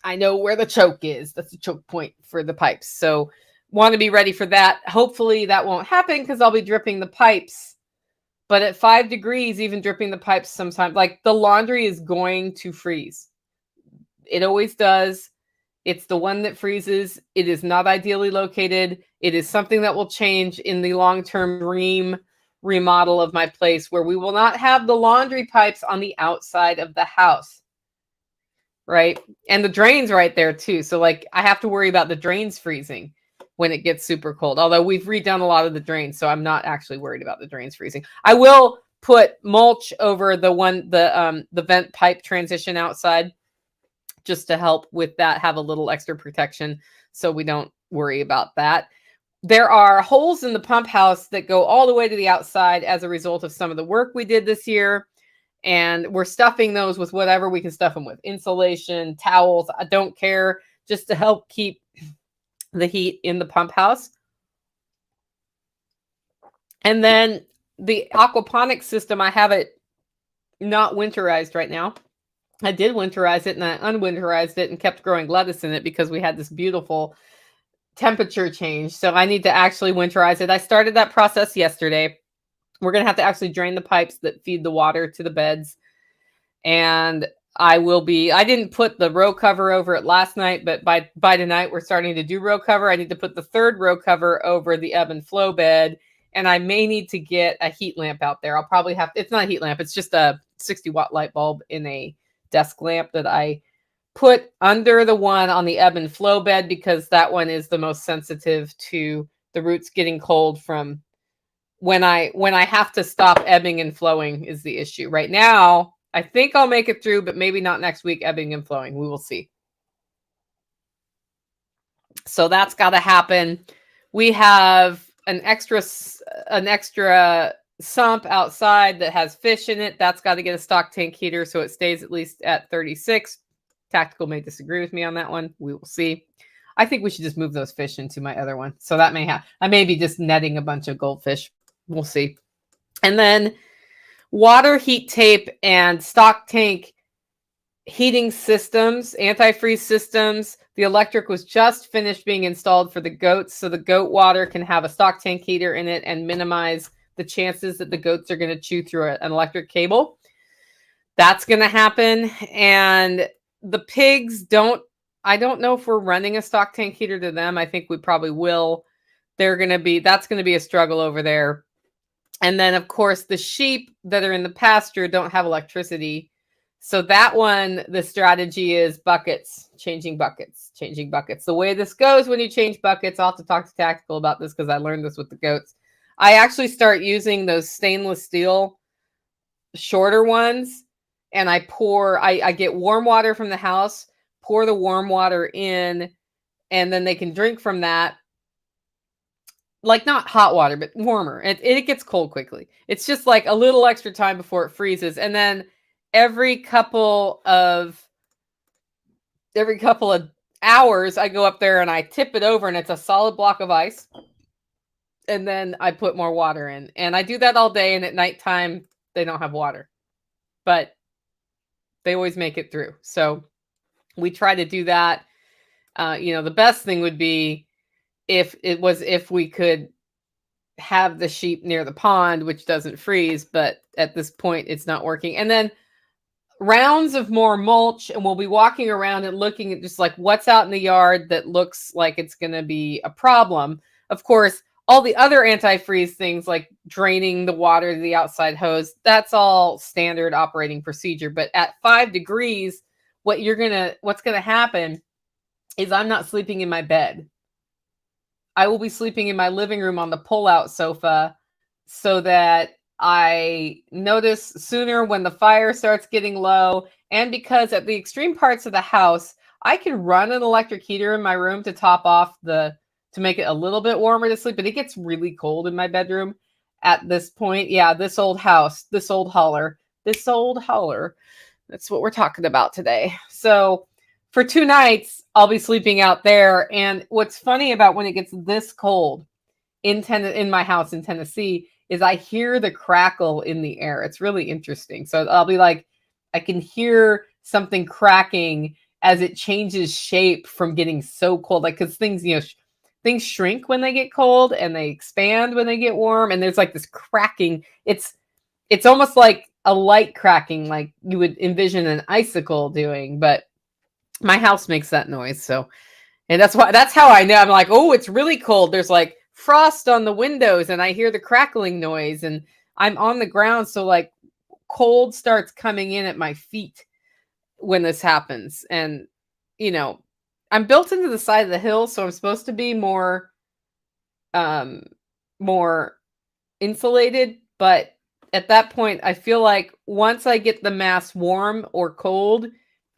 I know where the choke is. That's the choke point for the pipes. So want to be ready for that. Hopefully that won't happen because I'll be dripping the pipes. But at 5 degrees, even dripping the pipes sometimes, like the laundry is going to freeze. It always does. It's the one that freezes. It is not ideally located. It is something that will change in the long-term dream remodel of my place where we will not have the laundry pipes on the outside of the house. Right? And the drain's right there too. So like I have to worry about the drains freezing when it gets super cold. Although we've redone a lot of the drains, so I'm not actually worried about the drains freezing. I will put mulch over the vent pipe transition outside, just to help with that, have a little extra protection so we don't worry about that. There are holes in the pump house that go all the way to the outside as a result of some of the work we did this year. And we're stuffing those with whatever we can stuff them with. Insulation, towels, I don't care, just to help keep the heat in the pump house. And then the aquaponics system, I have it not winterized right now. I did winterize it and I unwinterized it and kept growing lettuce in it because we had this beautiful temperature change. So I need to actually winterize it. I started that process yesterday. We're going to have to actually drain the pipes that feed the water to the beds. And I didn't put the row cover over it last night, but by tonight we're starting to do row cover. I need to put the 3rd row cover over the ebb and flow bed. And I may need to get a heat lamp out there. I'll probably it's not a heat lamp. It's just a 60-watt light bulb in a desk lamp that I put under the one on the ebb and flow bed because that one is the most sensitive to the roots getting cold from when I have to stop ebbing and flowing is the issue. Right now, I think I'll make it through, but maybe not next week, ebbing and flowing. We will see. So that's got to happen. We have an extra sump outside that has fish in it. That's got to get a stock tank heater so it stays at least at 36 Tactical may disagree with me on that one. We will see. I think we should just move those fish into my other one. So that may have, I may be just netting a bunch of goldfish. We'll see. And then water heat tape and stock tank heating systems, antifreeze systems. The electric was just finished being installed for the goats. So the goat water can have a stock tank heater in it and minimize the chances that the goats are going to chew through an electric cable. That's going to happen. And the pigs I don't know if we're running a stock tank heater to them. I think we probably will. That's going to be a struggle over there. And then, of course, the sheep that are in the pasture don't have electricity. So that one, the strategy is buckets, changing buckets. The way this goes when you change buckets, I'll have to talk to Tactical about this because I learned this with the goats. I actually start using those stainless steel shorter ones, and I get warm water from the house, pour the warm water in, and then they can drink from that. Like not hot water, but warmer. It gets cold quickly. It's just like a little extra time before it freezes. And then every couple of hours, I go up there and I tip it over, and it's a solid block of ice. And then I put more water in. And I do that all day, and at nighttime, they don't have water. But they always make it through. So we try to do that. The best thing would be if we could have the sheep near the pond, which doesn't freeze, but at this point it's not working. And then rounds of more mulch, and we'll be walking around and looking at just like what's out in the yard that looks like it's going to be a problem. Of course, all the other antifreeze things like draining the water to the outside hose, that's all standard operating procedure. But at 5 degrees, what's going to happen is I'm not sleeping in my bed. I will be sleeping in my living room on the pull-out sofa so that I notice sooner when the fire starts getting low. And because at the extreme parts of the house, I can run an electric heater in my room to top off to make it a little bit warmer to sleep, but it gets really cold in my bedroom at this point. Yeah, this old house, this old holler. That's what we're talking about today. So for 2 nights, I'll be sleeping out there. And what's funny about when it gets this cold in my house in Tennessee is I hear the crackle in the air. It's really interesting. So I'll be like, I can hear something cracking as it changes shape from getting so cold. Like, because things shrink when they get cold and they expand when they get warm. And there's like this cracking. It's almost like a light cracking, like you would envision an icicle doing, but my house makes that noise. So, and that's how I know. I'm like, oh, it's really cold. There's like frost on the windows and I hear the crackling noise, and I'm on the ground. So like cold starts coming in at my feet when this happens. And, I'm built into the side of the hill, so I'm supposed to be more insulated. But at that point, I feel like once I get the mass warm or cold,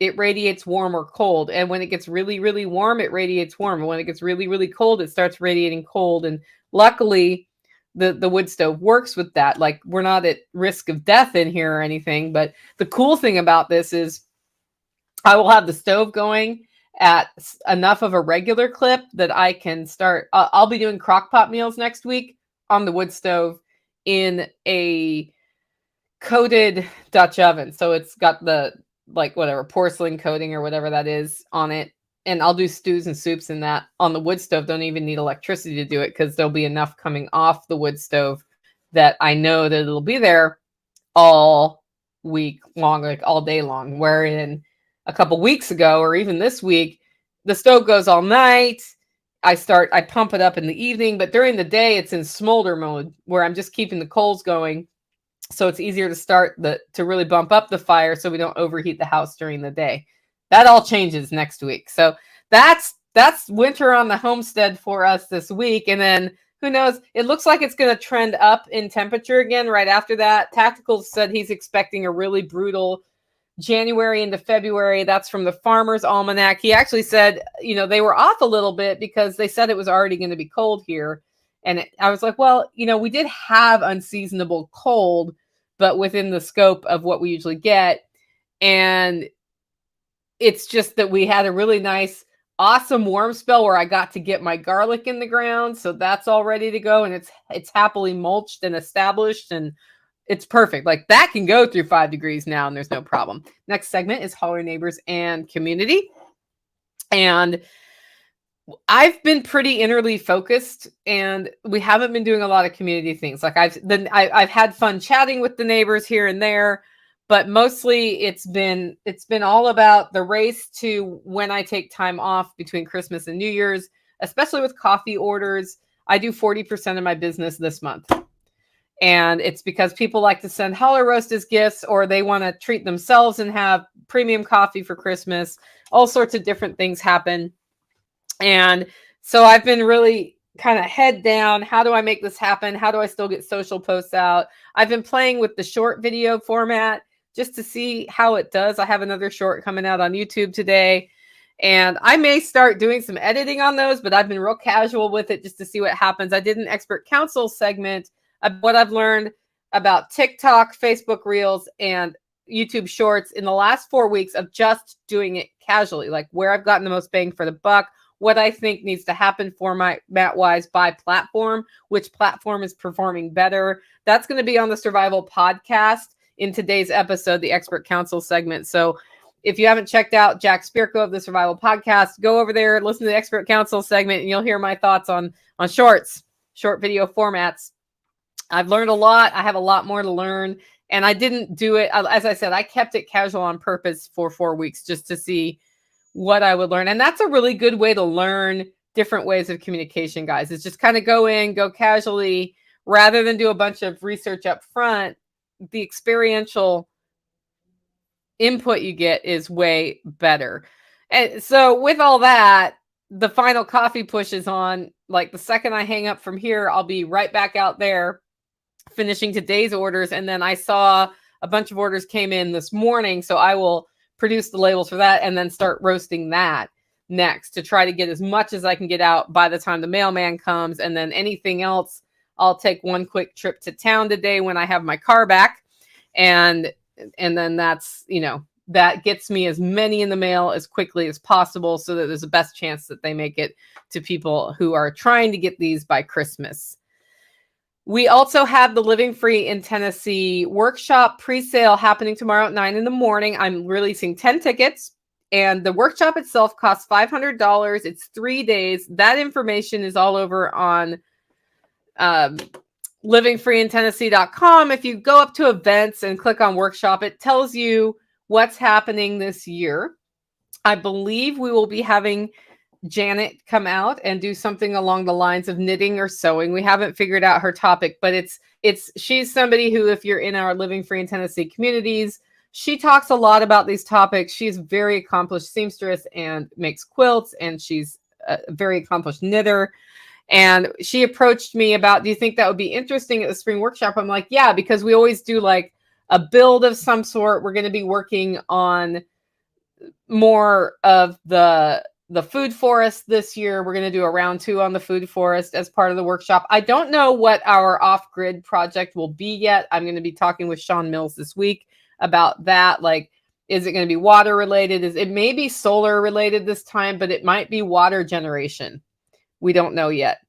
it radiates warm or cold. And when it gets really, really warm, it radiates warm. And when it gets really, really cold, it starts radiating cold. And luckily, the wood stove works with that. Like, we're not at risk of death in here or anything. But the cool thing about this is I will have the stove going at enough of a regular clip that I can start. I'll be doing crock pot meals next week on the wood stove in a coated Dutch oven. So it's got the porcelain coating or whatever that is on it. And I'll do stews and soups in that on the wood stove. Don't even need electricity to do it because there'll be enough coming off the wood stove that I know that it'll be there all week long, like all day long. Wherein a couple weeks ago, or even this week, the stove goes all night. I pump it up in the evening, but during the day it's in smolder mode where I'm just keeping the coals going. So it's easier to really bump up the fire so we don't overheat the house during the day. That all changes next week. So that's winter on the homestead for us this week. And then who knows? It looks like it's going to trend up in temperature again right after that. Tactical said he's expecting a really brutal January into February. That's from the Farmer's Almanac. He actually said, they were off a little bit because they said it was already going to be cold here. And I was like, well, we did have unseasonable cold, but within the scope of what we usually get. And it's just that we had a really nice, awesome warm spell where I got to get my garlic in the ground. So that's all ready to go. And it's happily mulched and established, and it's perfect. Like that can go through 5 degrees now and there's no problem. Next segment is Holler Neighbors and Community. And I've been pretty innerly focused, and we haven't been doing a lot of community things. Like I've had fun chatting with the neighbors here and there, but mostly it's been all about the race to when I take time off between Christmas and New Year's, especially with coffee orders. I do 40% of my business this month. And it's because people like to send Holler Roast as gifts, or they want to treat themselves and have premium coffee for Christmas. All sorts of different things happen. And so I've been really kind of head down. How do I make this happen? How do I still get social posts out? I've been playing with the short video format just to see how it does. I have another short coming out on YouTube today, and I may start doing some editing on those, but I've been real casual with it just to see what happens. I did an expert counsel segment of what I've learned about TikTok, Facebook Reels, and YouTube Shorts in the last 4 weeks of just doing it casually, like where I've gotten the most bang for the buck, what I think needs to happen for my Matt-wise by platform, which platform is performing better. That's going to be on the Survival Podcast in today's episode, the expert counsel segment. So if you haven't checked out Jack Spirko of the Survival Podcast, go over there, listen to the expert counsel segment, and you'll hear my thoughts on shorts, short video formats. I've learned a lot. I have a lot more to learn. And I didn't do it. As I said, I kept it casual on purpose for 4 weeks just to see what I would learn. And that's a really good way to learn different ways of communication, guys. It's just kind of go in, go casually, rather than do a bunch of research up front. The experiential input you get is way better. And so with all that, the final coffee push is on. Like the second I hang up from here, I'll be right back out there finishing today's orders. And then I saw a bunch of orders came in this morning, so I will produce the labels for that and then start roasting that next to try to get as much as I can get out by the time the mailman comes. And then anything else, I'll take one quick trip to town today when I have my car back. And then that's, that gets me as many in the mail as quickly as possible so that there's the best chance that they make it to people who are trying to get these by Christmas. We also have the Living Free in Tennessee workshop pre-sale happening tomorrow at 9 in the morning. I'm releasing 10 tickets, and the workshop itself costs $500. It's 3 days. That information is all over on livingfreeintennessee.com. If you go up to events and click on workshop, it tells you what's happening this year. I believe we will be having Janet come out and do something along the lines of knitting or sewing. We haven't figured out her topic, but she's somebody who, if you're in our Living Free in Tennessee communities, she talks a lot about these topics. She's very accomplished seamstress and makes quilts, and she's a very accomplished knitter. And she approached me about, do you think that would be interesting at the spring workshop? I'm like, yeah, because we always do like a build of some sort. We're going to be working on more of the food forest this year. We're going to do a round 2 on the food forest as part of the workshop. I don't know what our off-grid project will be yet. I'm going to be talking with Sean Mills this week about that. Like, is it going to be water related? It may be solar related this time, but it might be water generation. We don't know yet.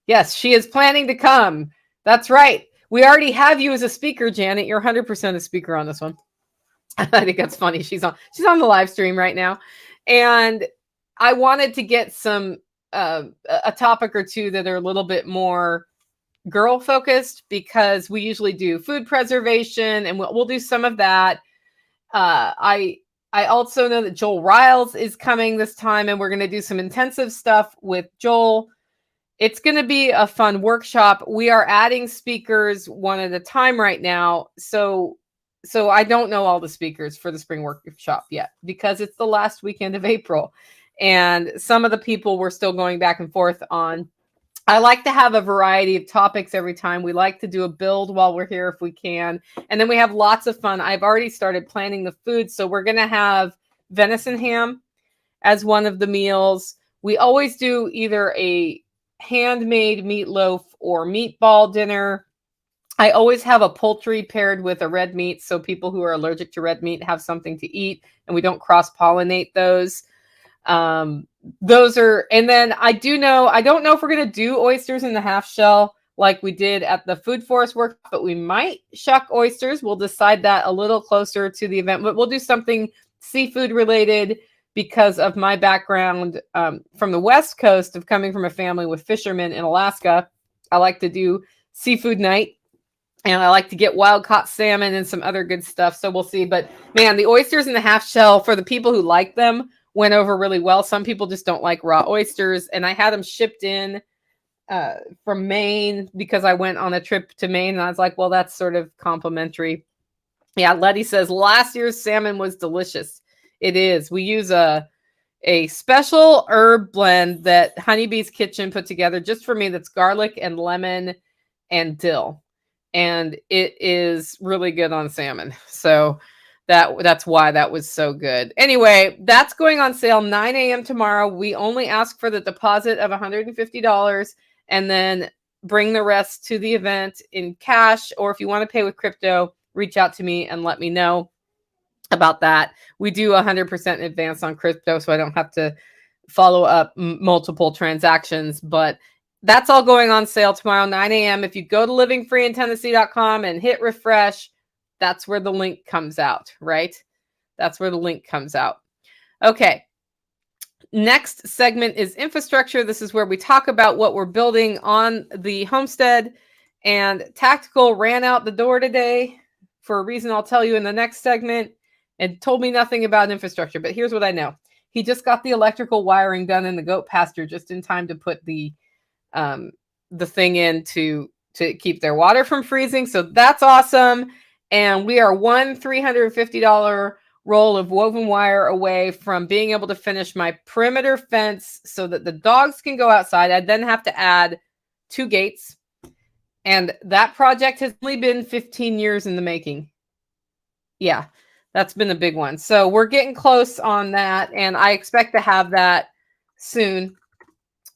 Yes, she is planning to come. That's right. We already have you as a speaker, Janet. You're 100% a speaker on this one. I think that's funny. She's on the live stream right now. And I wanted to get some a topic or two that are a little bit more girl focused, because we usually do food preservation, and we'll do some of that. I also know that Joel Riles is coming this time, and we're going to do some intensive stuff with Joel. It's going to be a fun workshop. We are adding speakers one at a time right now. So I don't know all the speakers for the spring workshop yet, because it's the last weekend of April. And some of the people we're still going back and forth on. I like to have a variety of topics every time. We like to do a build while we're here if we can. And then we have lots of fun. I've already started planning the food. So we're going to have venison ham as one of the meals. We always do either a handmade meatloaf or meatball dinner. I always have a poultry paired with a red meat, so people who are allergic to red meat have something to eat, and we don't cross-pollinate those. Those are, and then I don't know if we're going to do oysters in the half shell like we did at the Food Forest work, but we might shuck oysters. We'll decide that a little closer to the event, but we'll do something seafood related because of my background from the West Coast of coming from a family with fishermen in Alaska. I like to do seafood night, and I like to get wild caught salmon and some other good stuff. So we'll see. But man, the oysters in the half shell, for the people who like them, went over really well. Some people just don't like raw oysters. And I had them shipped in from Maine because I went on a trip to Maine. And I was like, well, that's sort of complimentary. Yeah, Letty says, last year's salmon was delicious. It is. We use a special herb blend that Honeybee's Kitchen put together just for me that's garlic and lemon and dill. And it is really good on salmon. So that's why that was so good. Anyway, that's going on sale 9 a.m. tomorrow. We only ask for the deposit of $150 and then bring the rest to the event in cash. Or if you want to pay with crypto, reach out to me and let me know about that. We do 100% advance on crypto, so I don't have to follow up multiple transactions. But that's all going on sale tomorrow, 9 a.m. If you go to livingfreeintennessee.com and hit refresh, that's where the link comes out, right? That's where the link comes out. Okay. Next segment is infrastructure. This is where we talk about what we're building on the homestead. And Tactical ran out the door today for a reason I'll tell you in the next segment, and told me nothing about infrastructure. But here's what I know. He just got the electrical wiring done in the goat pasture just in time to put the thing in to keep their water from freezing. So that's awesome. And we are one $350 roll of woven wire away from being able to finish my perimeter fence so that the dogs can go outside. I'd then have to add 2 gates. And that project has only been 15 years in the making. Yeah, that's been a big one. So we're getting close on that. And I expect to have that soon,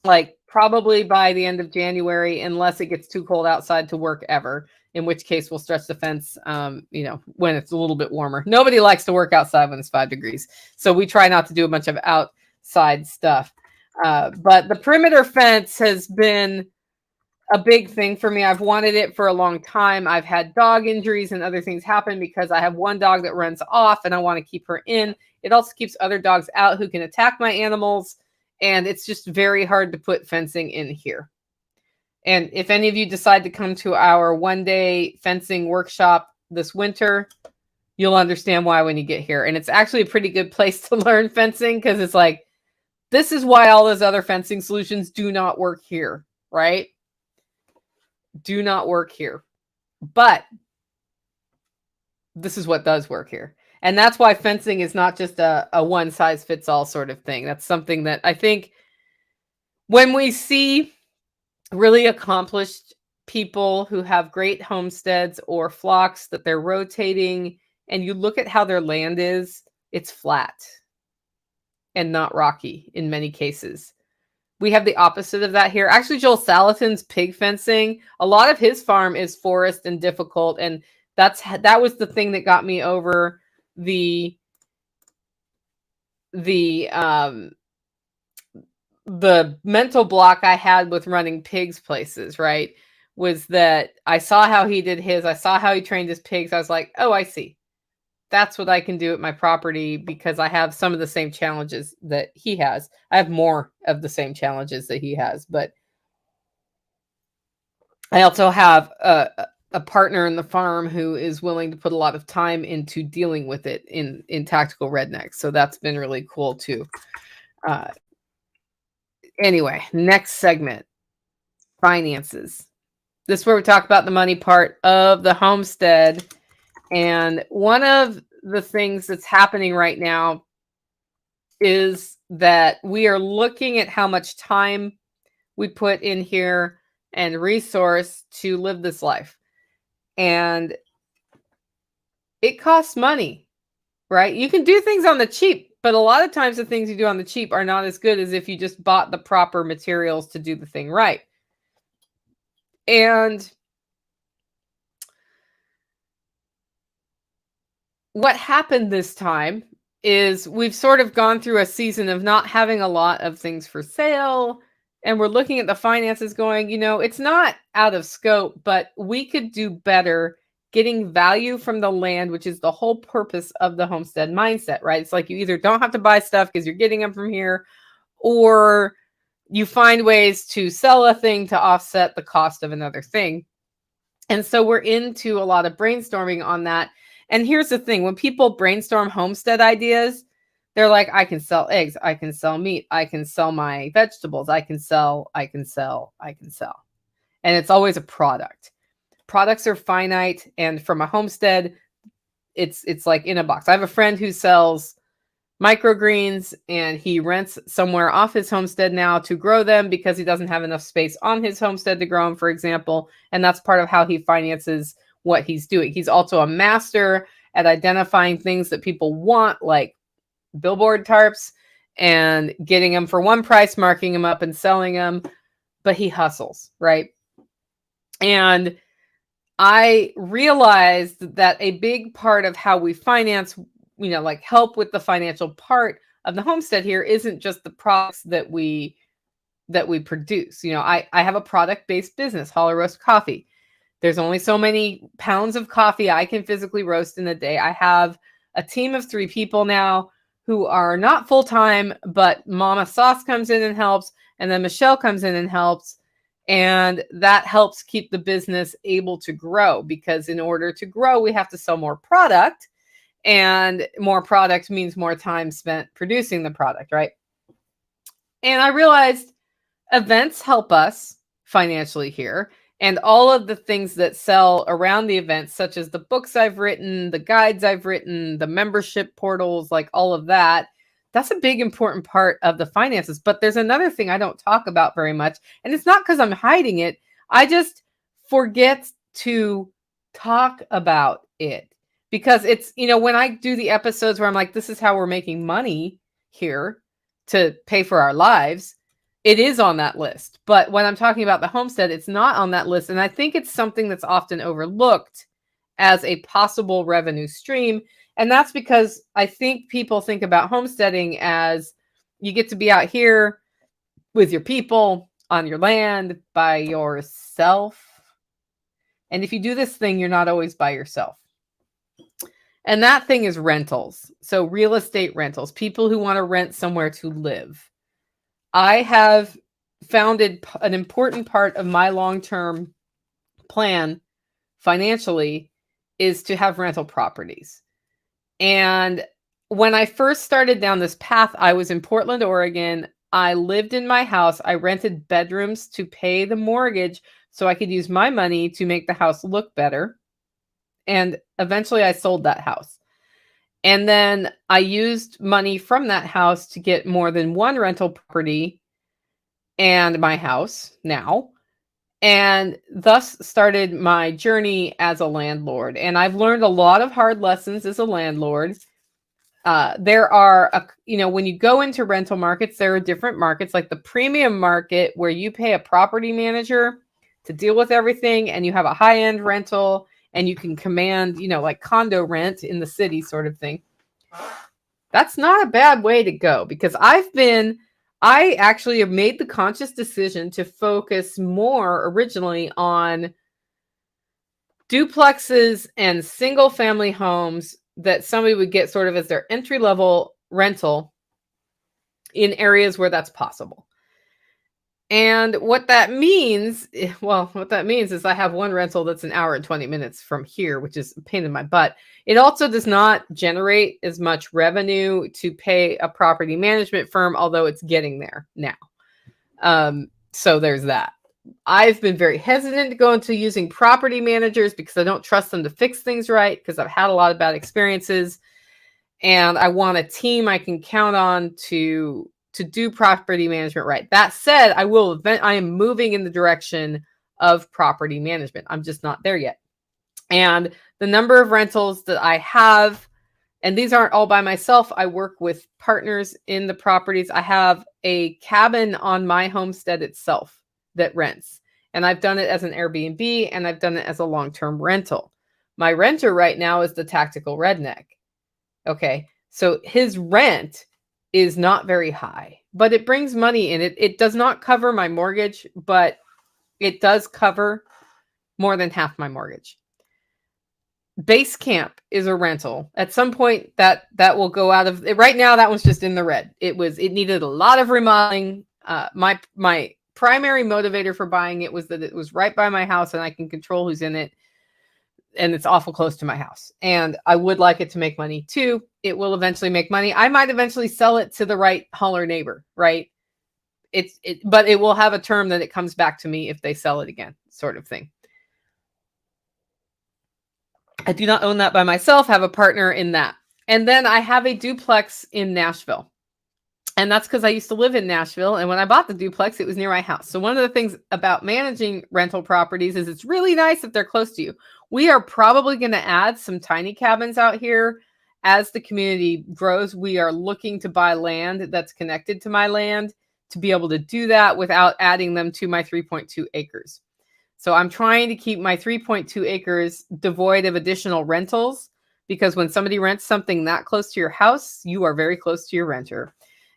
like probably by the end of January, unless it gets too cold outside to work ever, in which case we'll stretch the fence, when it's a little bit warmer. Nobody likes to work outside when it's 5 degrees. So we try not to do a bunch of outside stuff. But the perimeter fence has been a big thing for me. I've wanted it for a long time. I've had dog injuries and other things happen because I have one dog that runs off and I want to keep her in. It also keeps other dogs out who can attack my animals. And it's just very hard to put fencing in here. And if any of you decide to come to our one-day fencing workshop this winter, you'll understand why when you get here. And it's actually a pretty good place to learn fencing because it's like, this is why all those other fencing solutions do not work here, right? Do not work here. But this is what does work here. And that's why fencing is not just a one-size-fits-all sort of thing. That's something that I think when we see really accomplished people who have great homesteads or flocks that they're rotating, and you look at how their land is, it's flat and not rocky in many cases. We have the opposite of that here. Actually, Joel Salatin's pig fencing, a lot of his farm is forest and difficult. And that was the thing that got me over the mental block I had with running pigs places, right? Was that I saw how he did his, I saw how he trained his pigs. I was like, oh, I see. That's what I can do at my property because I have some of the same challenges that he has. I have more of the same challenges that he has, but I also have a partner in the farm who is willing to put a lot of time into dealing with it in Tactical Rednecks. So that's been really cool too. Anyway, next segment, finances. This is where we talk about the money part of the homestead. And one of the things that's happening right now is that we are looking at how much time we put in here and resource to live this life. And it costs money, right? You can do things on the cheap, but a lot of times the things you do on the cheap are not as good as if you just bought the proper materials to do the thing right. And what happened this time is we've sort of gone through a season of not having a lot of things for sale. And we're looking at the finances going, it's not out of scope, but we could do better getting value from the land, which is the whole purpose of the homestead mindset, right? It's like you either don't have to buy stuff because you're getting them from here, or you find ways to sell a thing to offset the cost of another thing. And so we're into a lot of brainstorming on that. And here's the thing, when people brainstorm homestead ideas, they're like, I can sell eggs, I can sell meat, I can sell my vegetables, I can sell. And it's always a product. Products are finite. And from a homestead, it's like in a box. I have a friend who sells microgreens, and he rents somewhere off his homestead now to grow them because he doesn't have enough space on his homestead to grow them, for example. And that's part of how he finances what he's doing. He's also a master at identifying things that people want, like billboard tarps, and getting them for one price, marking them up and selling them. But he hustles, right? And I realized that a big part of how we finance, like help with the financial part of the homestead here, isn't just the products that we produce. I have a product-based business, Holler Roast Coffee. There's only so many pounds of coffee I can physically roast in a day. I have a team of 3 people now who are not full-time, but Mama Sauce comes in and helps, and then Michelle comes in and helps. And that helps keep the business able to grow, because in order to grow, we have to sell more product, and more product means more time spent producing the product, right? And I realized events help us financially here. And all of the things that sell around the events, such as the books I've written, the guides I've written, the membership portals, like all of that, that's a big important part of the finances. But there's another thing I don't talk about very much. And it's not because I'm hiding it. I just forget to talk about it. Because it's, when I do the episodes where I'm like, this is how we're making money here to pay for our lives, it is on that list. But when I'm talking about the homestead, it's not on that list. And I think it's something that's often overlooked as a possible revenue stream. And that's because I think people think about homesteading as you get to be out here with your people on your land by yourself. And if you do this thing, you're not always by yourself. And that thing is rentals. So real estate rentals, people who want to rent somewhere to live. I have founded an important part of my long-term plan financially is to have rental properties. And when I first started down this path, I was in Portland, Oregon. I lived in my house. I rented bedrooms to pay the mortgage so I could use my money to make the house look better. And eventually I sold that house. And then I used money from that house to get more than one rental property and my house now. And thus started my journey as a landlord. And I've learned a lot of hard lessons as a landlord. There are, when you go into rental markets, there are different markets, like the premium market where you pay a property manager to deal with everything, and you have a high-end rental, and you can command, like condo rent in the city sort of thing. That's not a bad way to go, because I actually have made the conscious decision to focus more originally on duplexes and single family homes that somebody would get sort of as their entry-level rental in areas where that's possible. And what that means is I have one rental that's an hour and 20 minutes from here, which is a pain in my butt. It also does not generate as much revenue to pay a property management firm, although it's getting there now. So there's that. I've been very hesitant to go into using property managers because I don't trust them to fix things right, because I've had a lot of bad experiences. And I want a team I can count on to do property management right. That said, I am moving in the direction of property management. I'm just not there yet. And the number of rentals that I have, and these aren't all by myself, I work with partners in the properties. I have a cabin on my homestead itself that rents. And I've done it as an Airbnb, and I've done it as a long-term rental. My renter right now is the Tactical Redneck. Okay. So his rent is not very high, but it brings money in. It does not cover my mortgage, but it does cover more than half my mortgage. Base camp is a rental. At some point that will go out of it. Right now, that one's just in the red. It needed a lot of remodeling. My primary motivator for buying it was that it was right by my house and I can control who's in it. And it's awful close to my house. And I would like it to make money too. It will eventually make money. I might eventually sell it to the right holler neighbor, right? But it will have a term that it comes back to me if they sell it again, sort of thing. I do not own that by myself, have a partner in that. And then I have a duplex in Nashville. And that's because I used to live in Nashville. And when I bought the duplex, it was near my house. So one of the things about managing rental properties is it's really nice if they're close to you. We are probably going to add some tiny cabins out here as the community grows. We are looking to buy land that's connected to my land to be able to do that without adding them to my 3.2 acres. So I'm trying to keep my 3.2 acres devoid of additional rentals, because when somebody rents something that close to your house, you are very close to your renter.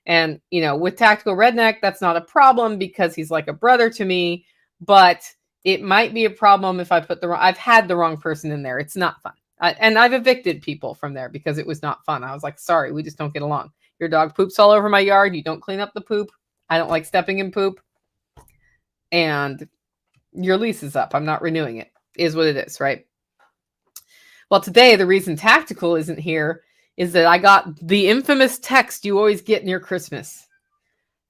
And, with Tactical Redneck, that's not a problem because he's like a brother to me, but it might be a problem if I put I've had the wrong person in there. It's not fun. And I've evicted people from there because it was not fun. I was like, sorry, we just don't get along. Your dog poops all over my yard. You don't clean up the poop. I don't like stepping in poop. And your lease is up. I'm not renewing it, is what it is, right? Well, today, the reason Tactical isn't here is that I got the infamous text you always get near Christmas.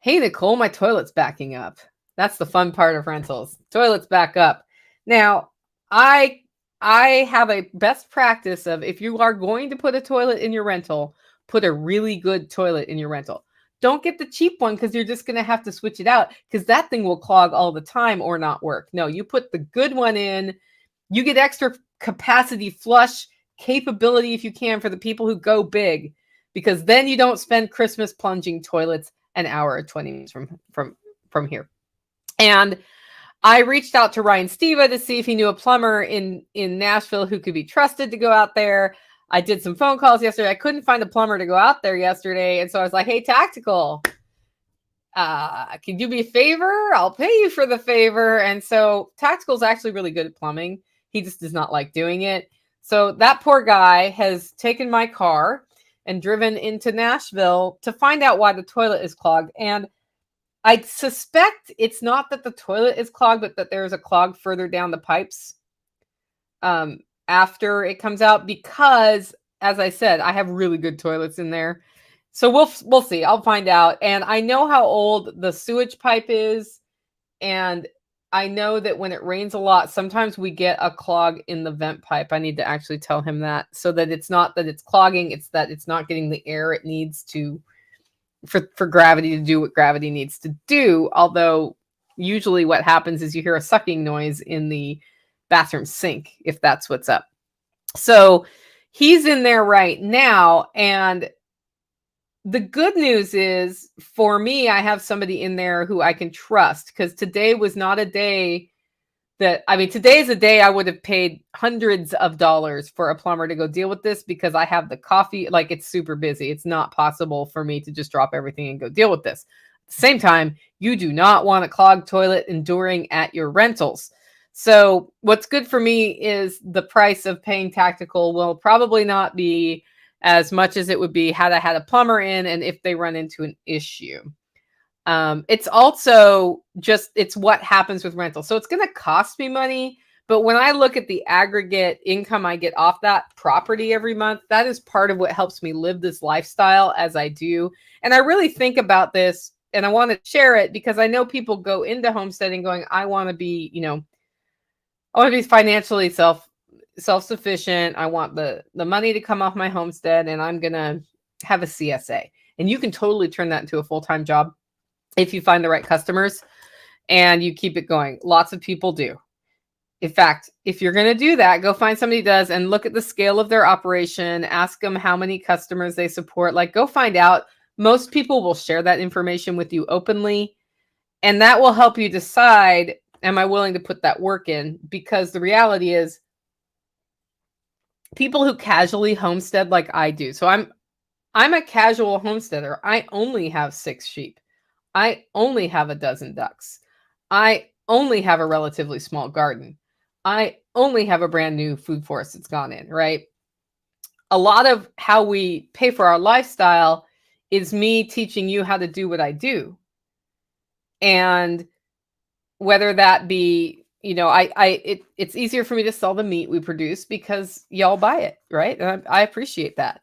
Hey, Nicole, my toilet's backing up. That's the fun part of rentals. Toilet's back up. Now, I have a best practice of, if you are going to put a toilet in your rental, put a really good toilet in your rental. Don't get the cheap one because you're just going to have to switch it out because that thing will clog all the time or not work. No, you put the good one in. You get extra capacity flush capability if you can for the people who go big, because then you don't spend Christmas plunging toilets an hour or 20 minutes from here. And I reached out to Ryan Steva to see if he knew a plumber in Nashville who could be trusted to go out there. I did some phone calls yesterday. I couldn't find a plumber to go out there yesterday. And so I was like, hey, Tactical, can you do me a favor? I'll pay you for the favor. And so Tactical is actually really good at plumbing. He just does not like doing it. So that poor guy has taken my car and driven into Nashville to find out why the toilet is clogged. And I suspect it's not that the toilet is clogged, but that there's a clog further down the pipes after it comes out, because, as I said, I have really good toilets in there. So we'll see. I'll find out. And I know how old the sewage pipe is. And I know that when it rains a lot, sometimes we get a clog in the vent pipe. I need to actually tell him that, so that it's not that it's clogging, it's that it's not getting the air it needs to for gravity to do what gravity needs to do. Although usually what happens is you hear a sucking noise in the bathroom sink, if that's what's up. So he's in there right now. And the good news is, for me, I have somebody in there who I can trust, because today was not a day today is a day I would have paid hundreds of dollars for a plumber to go deal with this, because I have the coffee, like, it's super busy. It's not possible for me to just drop everything and go deal with this. At the same time, you do not want a clogged toilet enduring at your rentals. So what's good for me is the price of paying Tactical will probably not be as much as it would be had I had a plumber in, and if they run into an issue. It's also it's what happens with rental. So it's going to cost me money, but when I look at the aggregate income I get off that property every month, that is part of what helps me live this lifestyle as I do. And I really think about this, and I want to share it because I know people go into homesteading going, I want to be, I want to be financially self-sufficient. I want the money to come off my homestead, and I'm going to have a CSA. And you can totally turn that into a full-time job if you find the right customers and you keep it going. Lots of people do. In fact, if you're going to do that, go find somebody who does and look at the scale of their operation. Ask them how many customers they support. Like, go find out. Most people will share that information with you openly, and that will help you decide, am I willing to put that work in? Because the reality is, people who casually homestead like I do. So I'm a casual homesteader. I only have 6 sheep. I only have a dozen ducks. I only have a relatively small garden. I only have a brand new food forest that's gone in, right? A lot of how we pay for our lifestyle is me teaching you how to do what I do. And whether that be, it's easier for me to sell the meat we produce because y'all buy it, right? And I appreciate that.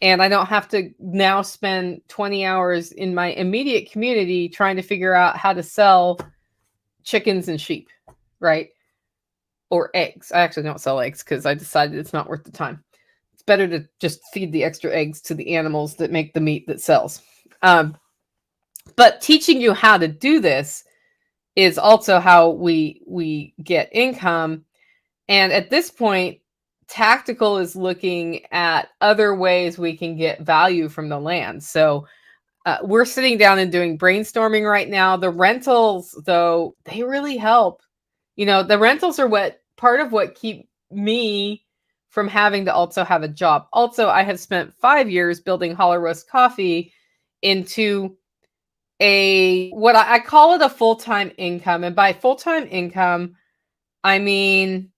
And I don't have to now spend 20 hours in my immediate community trying to figure out how to sell chickens and sheep, right? Or eggs. I actually don't sell eggs because I decided it's not worth the time. It's better to just feed the extra eggs to the animals that make the meat that sells. But teaching you how to do this is also how we get income. And at this point, Tactical is looking at other ways we can get value from the land. So we're sitting down and doing brainstorming right now. The rentals, though, they really help. The rentals are part of what keep me from having to also have a job. Also, I have spent 5 years building Holler Roast Coffee into what I call it a full-time income. And by full-time income, I mean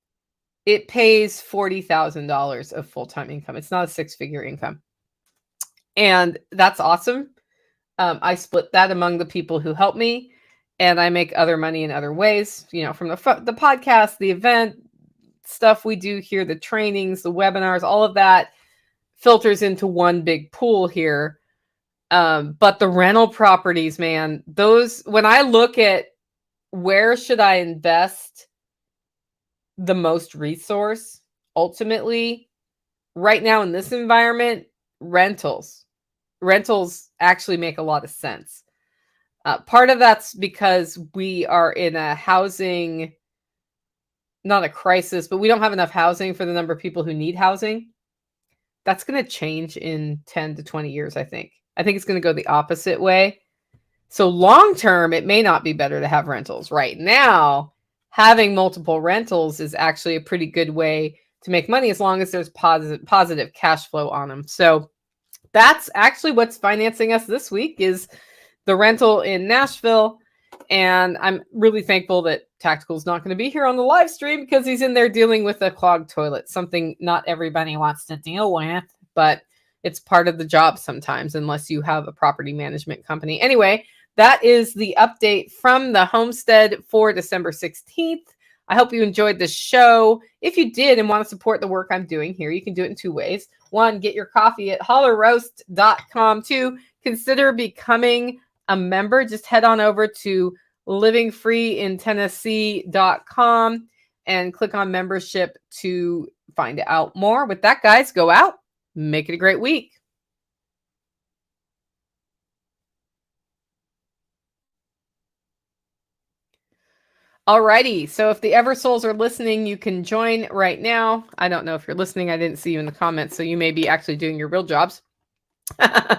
it pays $40,000 of full-time income. It's not a 6-figure income. And that's awesome. I split that among the people who help me, and I make other money in other ways, from the podcast, the event stuff we do here, the trainings, the webinars, all of that filters into one big pool here. But the rental properties, man, when I look at where should I invest the most resource, ultimately, right now in this environment, rentals actually make a lot of sense. Part of that's because we are in a housing, not a crisis, but we don't have enough housing for the number of people who need housing. That's going to change in 10 to 20 years, I think. I think it's going to go the opposite way. So long term, it may not be better to have rentals. Right now, having multiple rentals is actually a pretty good way to make money as long as there's positive cash flow on them. So that's actually what's financing us this week is the rental in Nashville. And I'm really thankful that Tactical's not going to be here on the live stream because he's in there dealing with a clogged toilet, something not everybody wants to deal with, but it's part of the job sometimes, unless you have a property management company. Anyway, that is the update from the homestead for December 16th. I hope you enjoyed the show. If you did and want to support the work I'm doing here, you can do it in 2 ways. 1, get your coffee at hollerroast.com. 2, consider becoming a member. Just head on over to livingfreeintennessee.com and click on membership to find out more. With that, guys, go out, make it a great week. Alrighty, so if the Eversouls are listening, you can join right now. I don't know if you're listening. I didn't see you in the comments, so you may be actually doing your real jobs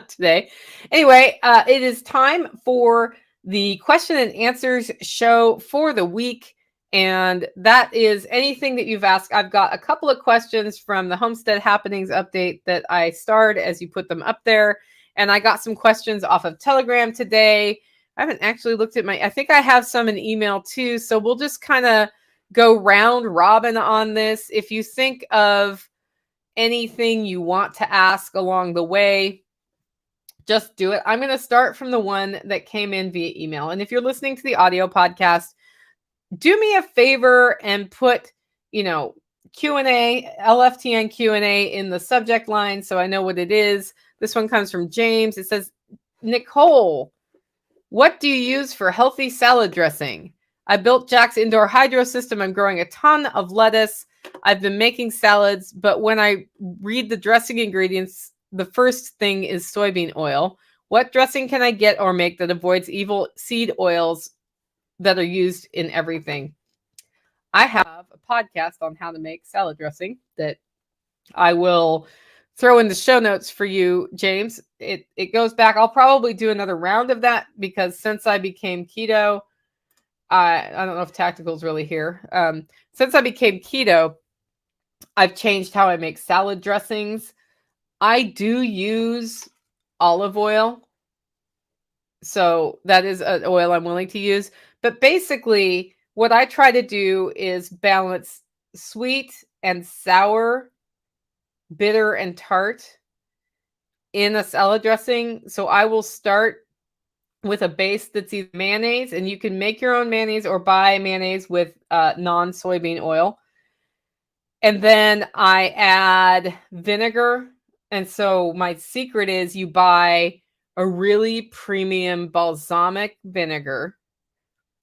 today. Anyway, it is time for the question and answers show for the week, and that is anything that you've asked. I've got a couple of questions from the Homestead Happenings update that I starred as you put them up there, and I got some questions off of Telegram today. I haven't actually looked at I think I have some in email too. So we'll just kind of go round robin on this. If you think of anything you want to ask along the way, just do it. I'm going to start from the one that came in via email. And if you're listening to the audio podcast, do me a favor and put, Q&A, LFTN Q&A in the subject line so I know what it is. This one comes from James. It says, Nicole, what do you use for healthy salad dressing? I built Jack's indoor hydro system. I'm growing a ton of lettuce. I've been making salads, but when I read the dressing ingredients, the first thing is soybean oil. What dressing can I get or make that avoids evil seed oils that are used in everything? I have a podcast on how to make salad dressing that I will throw in the show notes for you, James. It goes back. I'll probably do another round of that because since I became keto, I don't know if Tactical's really here. Since I became keto, I've changed how I make salad dressings. I do use olive oil. So that is an oil I'm willing to use. But basically, what I try to do is balance sweet and sour, bitter and tart in a salad dressing. So I will start with a base that's either mayonnaise, and you can make your own mayonnaise or buy mayonnaise with non-soybean oil. And then I add vinegar. And so my secret is you buy a really premium balsamic vinegar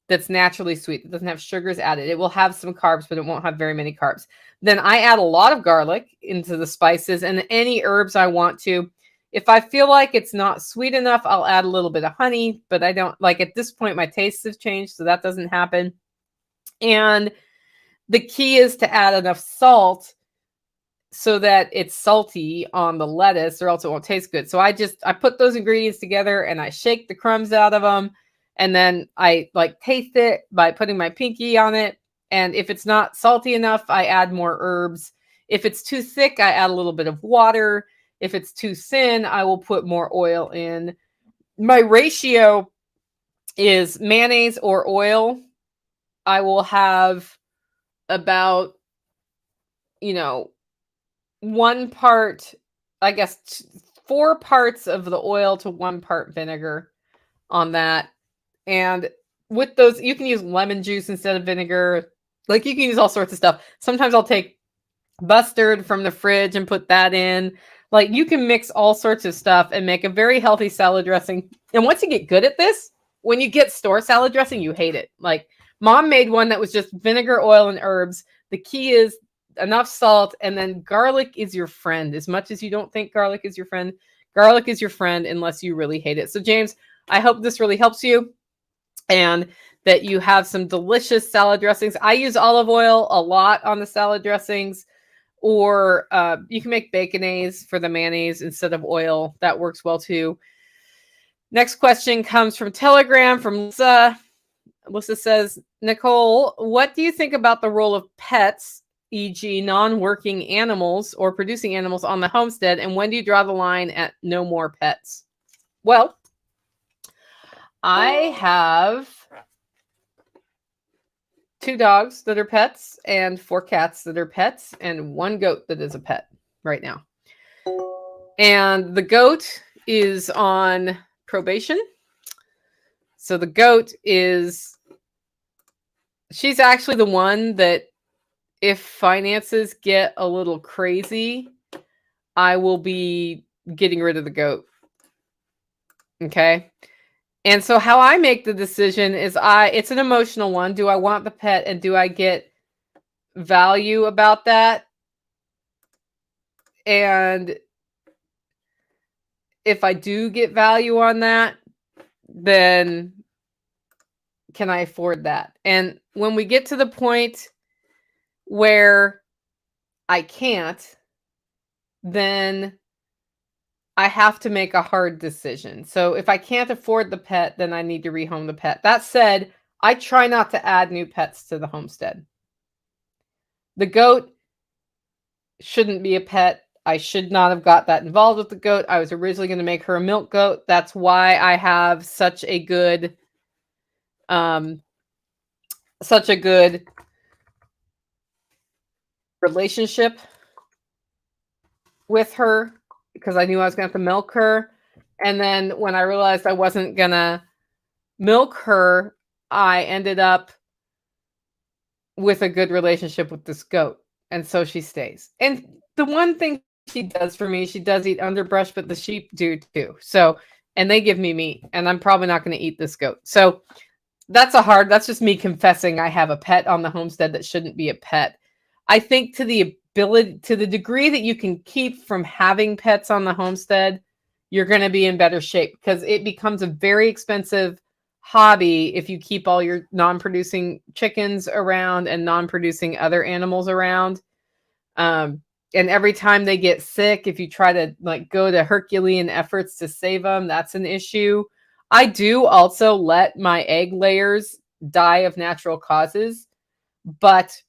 that's naturally sweet. It doesn't have sugars added. It will have some carbs, but it won't have very many carbs. Then I add a lot of garlic into the spices and any herbs I want to. If I feel like it's not sweet enough, I'll add a little bit of honey, but I don't like at this point, my tastes have changed, so that doesn't happen. And the key is to add enough salt so that it's salty on the lettuce or else it won't taste good. So I put those ingredients together and I shake the crumbs out of them. And then I like taste it by putting my pinky on it. And if it's not salty enough, I add more herbs. If it's too thick, I add a little bit of water. If it's too thin, I will put more oil in. My ratio is mayonnaise or oil. I will have about, 1 part, I guess 4 parts of the oil to 1 part vinegar on that. And with those, you can use lemon juice instead of vinegar. Like you can use all sorts of stuff. Sometimes I'll take mustard from the fridge and put that in. Like you can mix all sorts of stuff and make a very healthy salad dressing. And once you get good at this, when you get store salad dressing, you hate it. Like mom made one that was just vinegar, oil, and herbs. The key is enough salt, and then garlic is your friend. As much as you don't think garlic is your friend unless you really hate it. So James, I hope this really helps you and that you have some delicious salad dressings. I use olive oil a lot on the salad dressings, or you can make baconaise for the mayonnaise instead of oil. That works well too. Next question comes from Telegram from Lisa. Lisa says, Nicole, what do you think about the role of pets, e.g. non-working animals or producing animals on the homestead, and when do you draw the line at no more pets? Well, I have 2 dogs that are pets and 4 cats that are pets and 1 goat that is a pet right now. And the goat is on probation. So the goat she's actually the one that if finances get a little crazy, I will be getting rid of the goat. Okay. And so how I make the decision is it's an emotional one. Do I want the pet and do I get value about that? And if I do get value on that, then can I afford that? And when we get to the point where I can't, then I have to make a hard decision. So if I can't afford the pet, then I need to rehome the pet. That said, I try not to add new pets to the homestead. The goat shouldn't be a pet. I should not have got that involved with the goat. I was originally going to make her a milk goat. That's why I have such a good relationship with her, because I knew I was going to have to milk her. And then when I realized I wasn't going to milk her, I ended up with a good relationship with this goat. And so she stays. And the one thing she does for me, she does eat underbrush, but the sheep do too. So, and they give me meat, and I'm probably not going to eat this goat. So that's just me confessing I have a pet on the homestead that shouldn't be a pet. I think to the degree that you can keep from having pets on the homestead, you're going to be in better shape, because it becomes a very expensive hobby if you keep all your non-producing chickens around and non-producing other animals around. And every time they get sick, if you try to like go to Herculean efforts to save them, that's an issue. I do also let my egg layers die of natural causes, but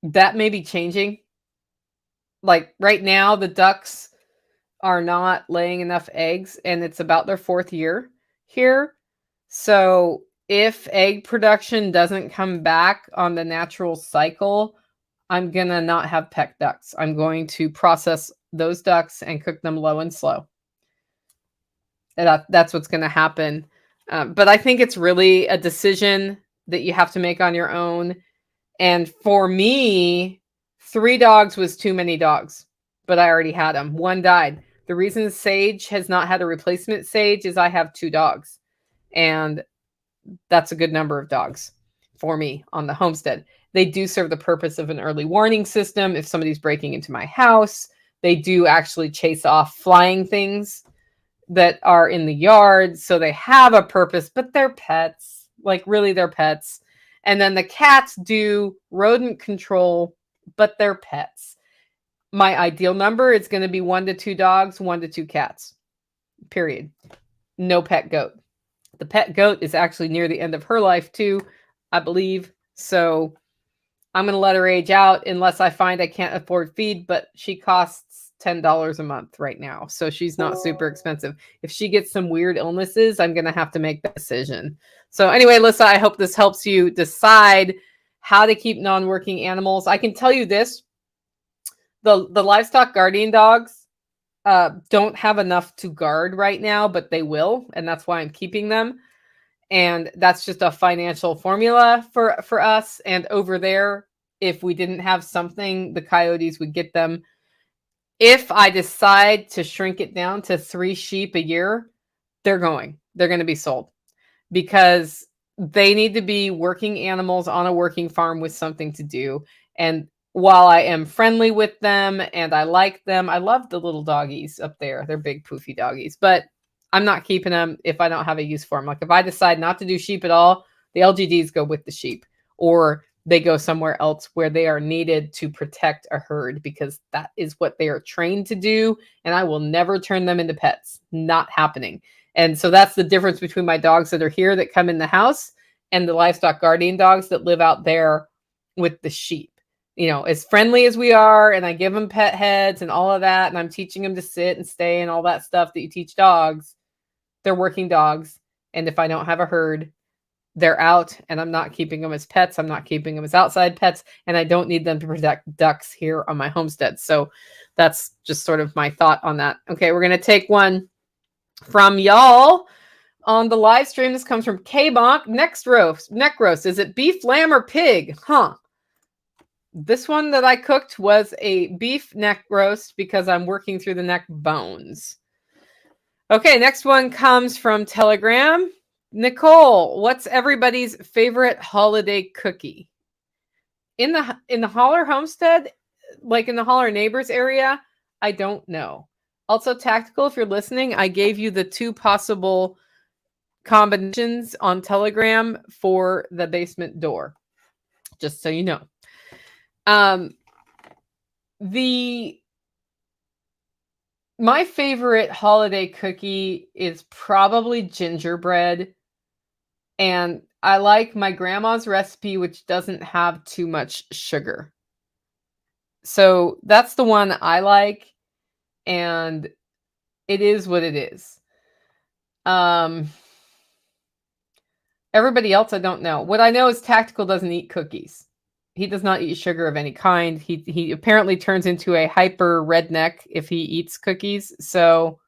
That may be changing. Like right now, the ducks are not laying enough eggs, and it's about their 4th year here. So if egg production doesn't come back on the natural cycle, I'm going to not have peck ducks. I'm going to process those ducks and cook them low and slow. And that's what's going to happen. But I think it's really a decision that you have to make on your own. And for me, 3 dogs was too many dogs, but I already had them. 1 died. The reason Sage has not had a replacement Sage is I have 2 dogs. And that's a good number of dogs for me on the homestead. They do serve the purpose of an early warning system. If somebody's breaking into my house, they do actually chase off flying things that are in the yard. So they have a purpose, but they're pets. Like really, they're pets. And then the cats do rodent control, but they're pets. My ideal number is going to be 1 to 2 dogs, 1 to 2 cats, period. No pet goat. The pet goat is actually near the end of her life too, I believe. So I'm going to let her age out unless I find I can't afford feed, but she costs $10 a month right now. So she's not super expensive. If she gets some weird illnesses, I'm going to have to make that decision. So anyway, Alyssa, I hope this helps you decide how to keep non-working animals. I can tell you this, the livestock guardian dogs don't have enough to guard right now, but they will. And that's why I'm keeping them. And that's just a financial formula for us. And over there, if we didn't have something, the coyotes would get them. If I decide to shrink it down to 3 sheep a year, they're going to be sold because they need to be working animals on a working farm with something to do. And while I am friendly with them and I like them, I love the little doggies up there. They're big poofy doggies, but I'm not keeping them if I don't have a use for them. Like if I decide not to do sheep at all, the LGDs go with the sheep, or they go somewhere else where they are needed to protect a herd because that is what they are trained to do. And I will never turn them into pets. Not happening. And so that's the difference between my dogs that are here that come in the house and the livestock guardian dogs that live out there with the sheep. You know, as friendly as we are, and I give them pet heads and all of that, and I'm teaching them to sit and stay and all that stuff that you teach dogs, they're working dogs. And if I don't have a herd, they're out, and I'm not keeping them as pets. I'm not keeping them as outside pets, and I don't need them to protect ducks here on my homestead. So that's just sort of my thought on that. Okay, we're going to take one from y'all on the live stream. This comes from K-Bonk. Neck roast. Is it beef, lamb, or pig? This one that I cooked was a beef neck roast because I'm working through the neck bones. Okay, next one comes from Telegram. Nicole, what's everybody's favorite holiday cookie? In the Holler Homestead, like in the Holler Neighbors area, I don't know. Also, Tactical, if you're listening, I gave you the 2 possible combinations on Telegram for the basement door, just so you know. My favorite holiday cookie is probably gingerbread. And I like my grandma's recipe, which doesn't have too much sugar. So that's the one I like. And it is what it is. Everybody else, I don't know. What I know is Tactical doesn't eat cookies. He does not eat sugar of any kind. He apparently turns into a hyper redneck if he eats cookies. So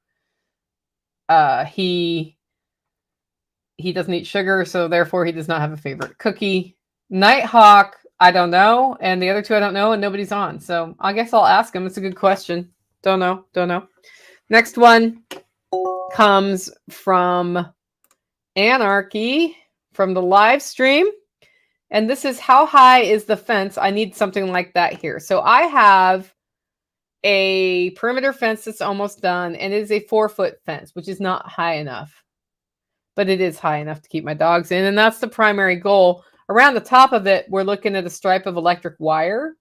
he doesn't eat sugar, so therefore he does not have a favorite cookie. Nighthawk, I don't know. And the other 2 I don't know, and nobody's on. So I guess I'll ask him. It's a good question. Don't know. Next one comes from Anarchy from the live stream. And this is, how high is the fence? I need something like that here. So I have a perimeter fence that's almost done, and it is a 4-foot fence, which is not high enough. But it is high enough to keep my dogs in, and that's the primary goal. Around the top of it, we're looking at a stripe of electric wire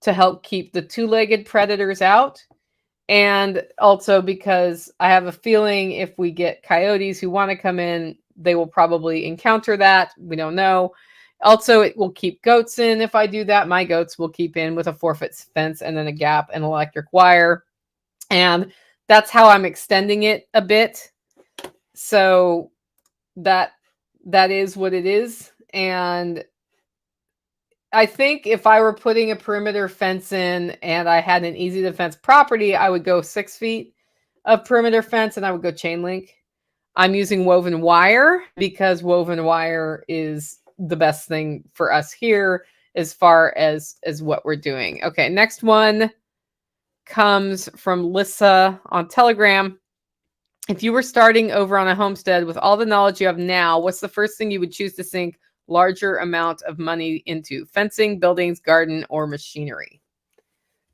to help keep the 2-legged predators out. And also because I have a feeling if we get coyotes who want to come in, they will probably encounter that. We don't know. Also, it will keep goats in if I do that. My goats will keep in with a 4-foot fence and then a gap and electric wire. And that's how I'm extending it a bit. So that is what it is. And I think if I were putting a perimeter fence in and I had an easy to fence property, I would go 6 feet of perimeter fence and I would go chain link. I'm using woven wire because woven wire is the best thing for us here as far as what we're doing. Okay, next one comes from Lissa on Telegram. If you were starting over on a homestead with all the knowledge you have now, what's the first thing you would choose to sink larger amount of money into? Fencing, buildings, garden, or machinery?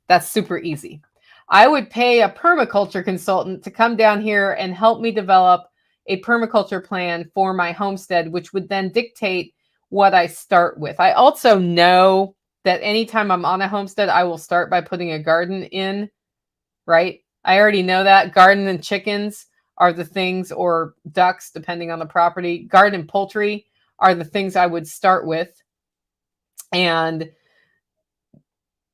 That's super easy. I would pay a permaculture consultant to come down here and help me develop a permaculture plan for my homestead, which would then dictate what I start with. I also know that anytime I'm on a homestead, I will start by putting a garden in, right? I already know that. Garden and chickens are the things, or ducks, depending on the property. Garden and poultry are the things I would start with. And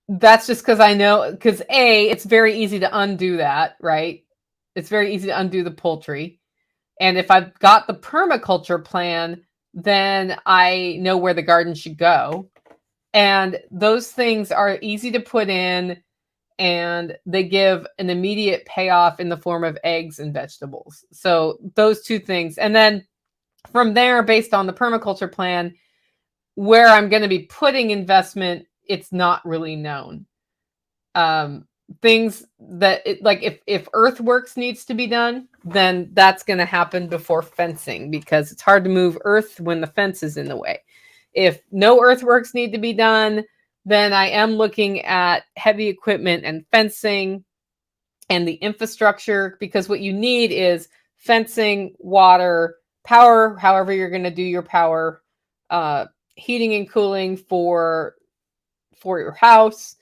that's just because I know, because it's very easy to undo that, right? It's very easy to undo the poultry. And if I've got the permaculture plan, then I know where the garden should go. And those things are easy to put in, and they give an immediate payoff in the form of eggs and vegetables. So those two things. And then from there, based on the permaculture plan, where I'm going to be putting investment, it's not really known. Things that like if earthworks needs to be done, then that's going to happen before fencing, because it's hard to move earth when the fence is in the way. If no earthworks need to be done, then I am looking at heavy equipment and fencing and the infrastructure, because what you need is fencing, water, power, however you're going to do your power, heating and cooling for your house,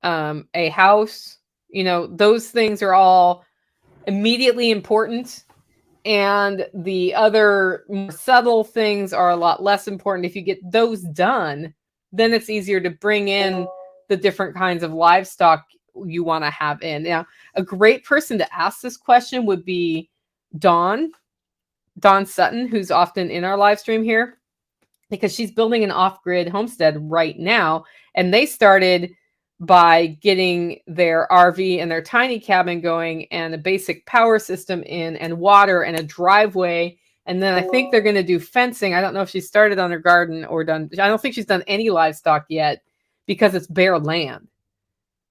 a house, those things are all immediately important. And the other more subtle things are a lot less important. If you get those done, then it's easier to bring in the different kinds of livestock you want to have in. Now, a great person to ask this question would be Dawn Sutton, who's often in our live stream here, because she's building an off-grid homestead right now. And they started by getting their RV and their tiny cabin going, and a basic power system in, and water, and a driveway. And then I think they're going to do fencing. I don't know if she started on her garden or done. I don't think she's done any livestock yet, because it's bare land.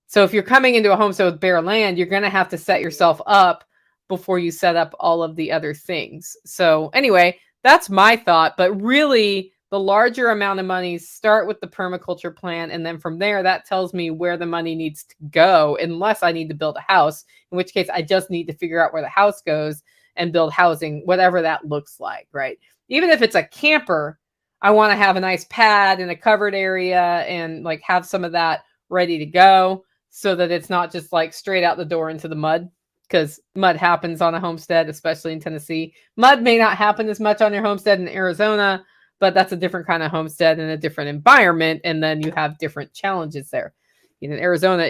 So if you're coming into a homestead with bare land, you're going to have to set yourself up before you set up all of the other things. So anyway, that's my thought. But really, the larger amount of money, start with the permaculture plan. And then from there, that tells me where the money needs to go, unless I need to build a house, in which case I just need to figure out where the house goes and build housing, whatever that looks like, right? Even if it's a camper, I want to have a nice pad and a covered area and like have some of that ready to go, so that it's not just like straight out the door into the mud, because mud happens on a homestead, especially in Tennessee. Mud may not happen as much on your homestead in Arizona, but that's a different kind of homestead and a different environment. And then you have different challenges there. In Arizona,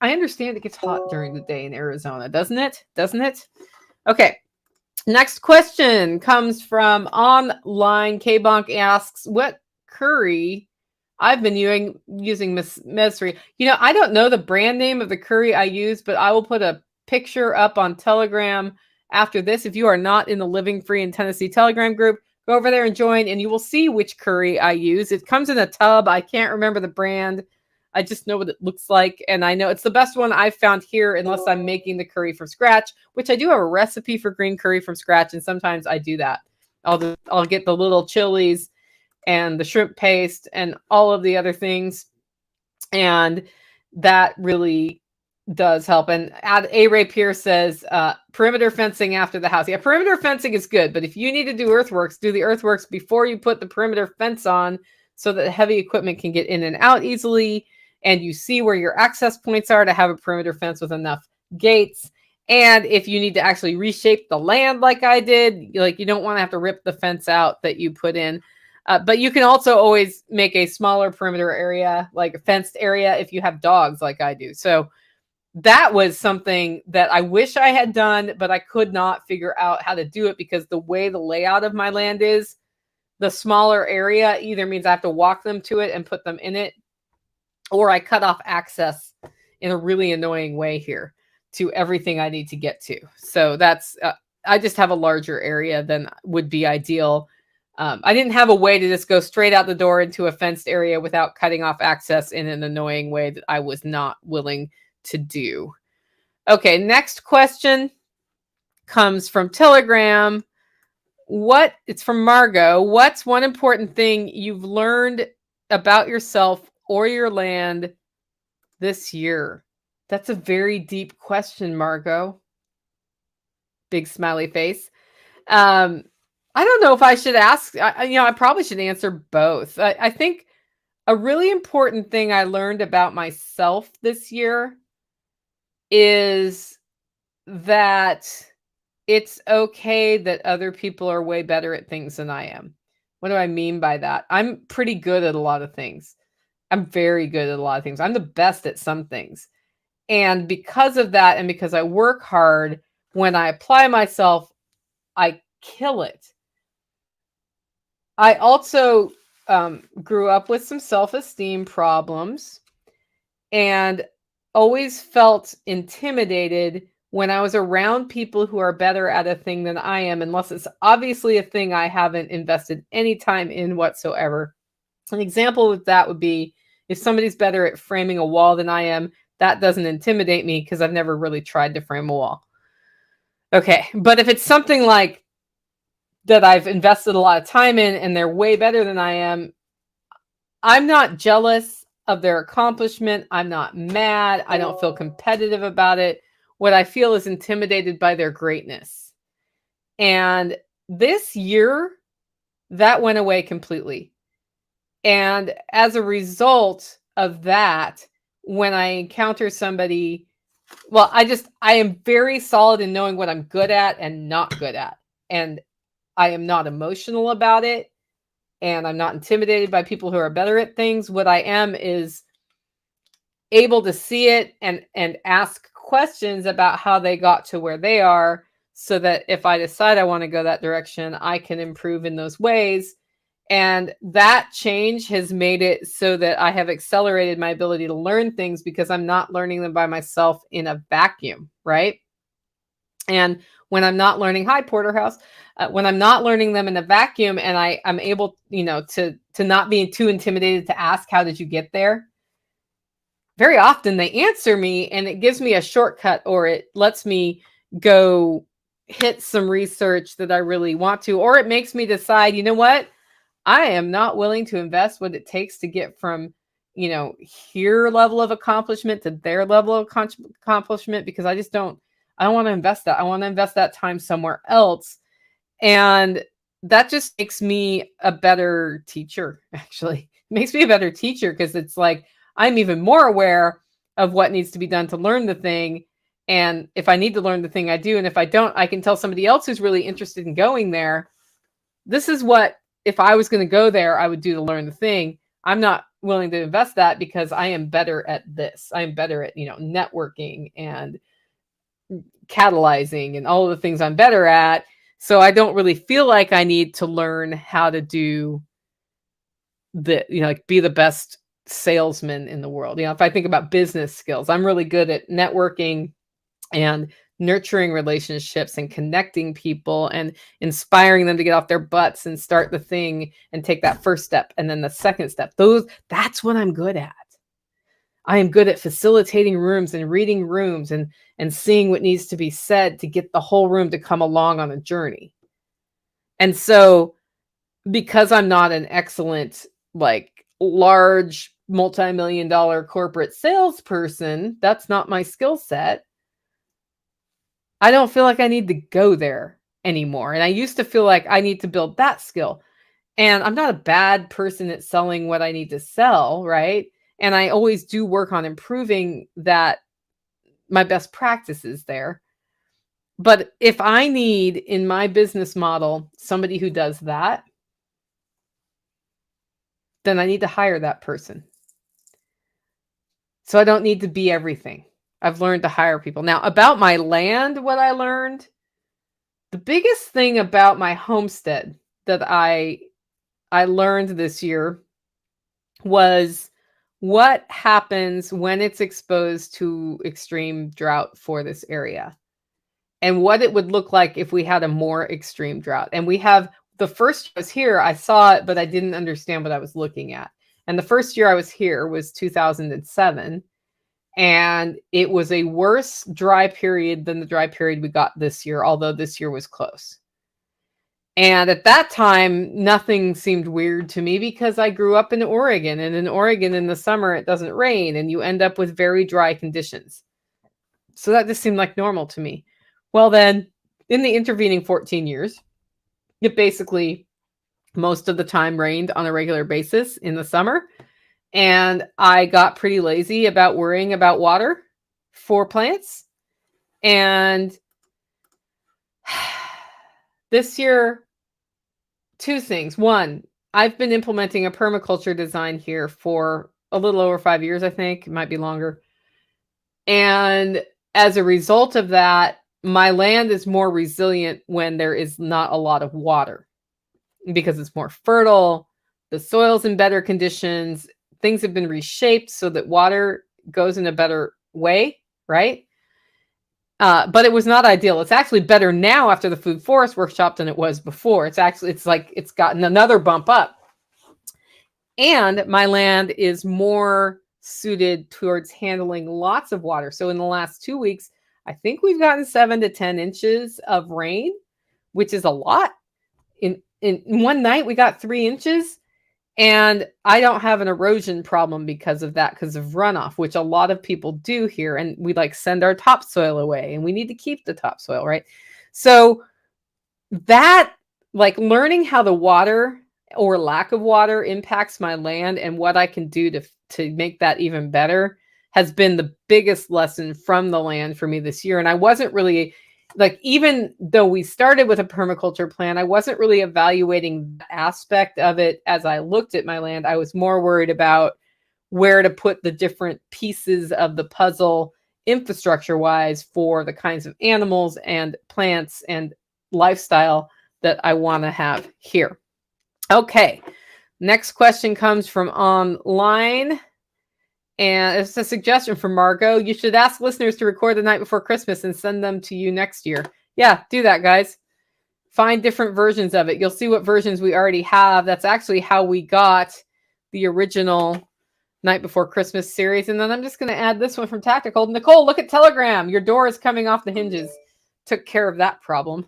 I understand it gets hot during the day in Arizona, doesn't it? Okay. Next question comes from online. K-Bonk asks, what curry I've been using Mesri. I don't know the brand name of the curry I use, but I will put a picture up on Telegram after this. If you are not in the Living Free in Tennessee Telegram group, go over there and join, and you will see which curry I use. It comes in a tub. I can't remember the brand. I just know what it looks like, and I know it's the best one I've found here, unless I'm making the curry from scratch, which I do have a recipe for green curry from scratch, and sometimes I do that. I'll get the little chilies and the shrimp paste and all of the other things, and that really does help. And A-Ray Pierce says, perimeter fencing after the house. Yeah, perimeter fencing is good, but if you need to do earthworks, do the earthworks before you put the perimeter fence on, so that heavy equipment can get in and out easily, and you see where your access points are to have a perimeter fence with enough gates. And if you need to actually reshape the land like I did, like you don't want to have to rip the fence out that you put in. But you can also always make a smaller perimeter area, like a fenced area, if you have dogs like I do. So that was something that I wish I had done, but I could not figure out how to do it because the way the layout of my land is, the smaller area either means I have to walk them to it and put them in it, or I cut off access in a really annoying way here to everything I need to get to. So that's, I just have a larger area than would be ideal. I didn't have a way to just go straight out the door into a fenced area without cutting off access in an annoying way that I was not willing to do. Okay, next question comes from Telegram. It's from Margot. What's one important thing you've learned about yourself or your land this year? That's a very deep question, Margot. Big smiley face. I don't know if I should ask. I probably should answer both. I think a really important thing I learned about myself this year is that it's okay that other people are way better at things than I am. What do I mean by that? I'm pretty good at a lot of things. I'm very good at a lot of things. I'm the best at some things. And because of that, and because I work hard, when I apply myself, I kill it. I also grew up with some self-esteem problems and always felt intimidated when I was around people who are better at a thing than I am, unless it's obviously a thing I haven't invested any time in whatsoever. An example of that would be if somebody's better at framing a wall than I am, that doesn't intimidate me because I've never really tried to frame a wall. Okay, but if it's something like that I've invested a lot of time in and they're way better than I am, I'm not jealous of their accomplishment. I'm not mad. I don't feel competitive about it. What I feel is intimidated by their greatness. And this year, that went away completely. And as a result of that, when I encounter somebody, well, I am very solid in knowing what I'm good at and not good at. And I am not emotional about it. And I'm not intimidated by people who are better at things. What I am is able to see it and ask questions about how they got to where they are, so that if I decide I want to go that direction, I can improve in those ways. And that change has made it so that I have accelerated my ability to learn things because I'm not learning them by myself in a vacuum, right? And when I'm not learning, hi Porterhouse, when I'm not learning them in a vacuum, and I'm able, to not be too intimidated to ask, how did you get there? Very often they answer me and it gives me a shortcut, or it lets me go hit some research that I really want to, or it makes me decide, you know what? I am not willing to invest what it takes to get from, here level of accomplishment to their level of accomplishment, because I don't want to invest that. I want to invest that time somewhere else. And that just makes me a better teacher, actually. It makes me a better teacher because it's like, I'm even more aware of what needs to be done to learn the thing. And if I need to learn the thing, I do. And if I don't, I can tell somebody else who's really interested in going there, this is what, if I was going to go there, I would do to learn the thing. I'm not willing to invest that because I am better at this. I am better at, networking and catalyzing and all of the things I'm better at. So I don't really feel like I need to learn how to do be the best salesman in the world. If I think about business skills, I'm really good at networking and nurturing relationships and connecting people and inspiring them to get off their butts and start the thing and take that first step and then the second step. That's what I'm good at. I am good at facilitating rooms and reading rooms and seeing what needs to be said to get the whole room to come along on a journey. And so because I'm not an excellent, large multi-million-dollar corporate salesperson, that's not my skill set. I don't feel like I need to go there anymore. And I used to feel like I need to build that skill. And I'm not a bad person at selling what I need to sell, right? And I always do work on improving that, my best practices there. But if I need in my business model somebody who does that, then I need to hire that person. So I don't need to be everything. I've learned to hire people. Now, about my land, what I learned, the biggest thing about my homestead that I learned this year was what happens when it's exposed to extreme drought for this area, and what it would look like if we had a more extreme drought. And we have, the first year I was here, I saw it, but I didn't understand what I was looking at. And the first year I was here was 2007. And it was a worse dry period than the dry period we got this year, although this year was close. And at that time, nothing seemed weird to me because I grew up in Oregon. And in Oregon, in the summer, it doesn't rain and you end up with very dry conditions. So that just seemed like normal to me. Well, then, in the intervening 14 years, it basically most of the time rained on a regular basis in the summer. And I got pretty lazy about worrying about water for plants. And this year, two things. One, I've been implementing a permaculture design here for a little over 5 years, I think. It might be longer. And as a result of that, my land is more resilient when there is not a lot of water because it's more fertile. The soil's in better conditions. Things have been reshaped so that water goes in a better way, right? But it was not ideal. It's actually better now after the food forest workshop than it was before. It's like it's gotten another bump up. And my land is more suited towards handling lots of water. So in the last 2 weeks, I think we've gotten 7 to 10 inches of rain, which is a lot. In one night, we got 3 inches. And I don't have an erosion problem because of that, because of runoff, which a lot of people do here. And we like send our topsoil away and we need to keep the topsoil, right? So that, like, learning how the water or lack of water impacts my land and what I can do to make that even better has been the biggest lesson from the land for me this year. And I wasn't really, like, even though we started with a permaculture plan, I wasn't really evaluating that aspect of it as I looked at my land. I was more worried about where to put the different pieces of the puzzle infrastructure-wise for the kinds of animals and plants and lifestyle that I want to have here. Okay, next question comes from online. And it's a suggestion from Margot. You should ask listeners to record the night before Christmas and send them to you next year. Yeah, do that, guys. Find different versions of it. You'll see what versions we already have. That's actually how we got the original Night Before Christmas series. And then I'm just going to add this one from Tactical. Nicole, look at Telegram. Your door is coming off the hinges. Took care of that problem.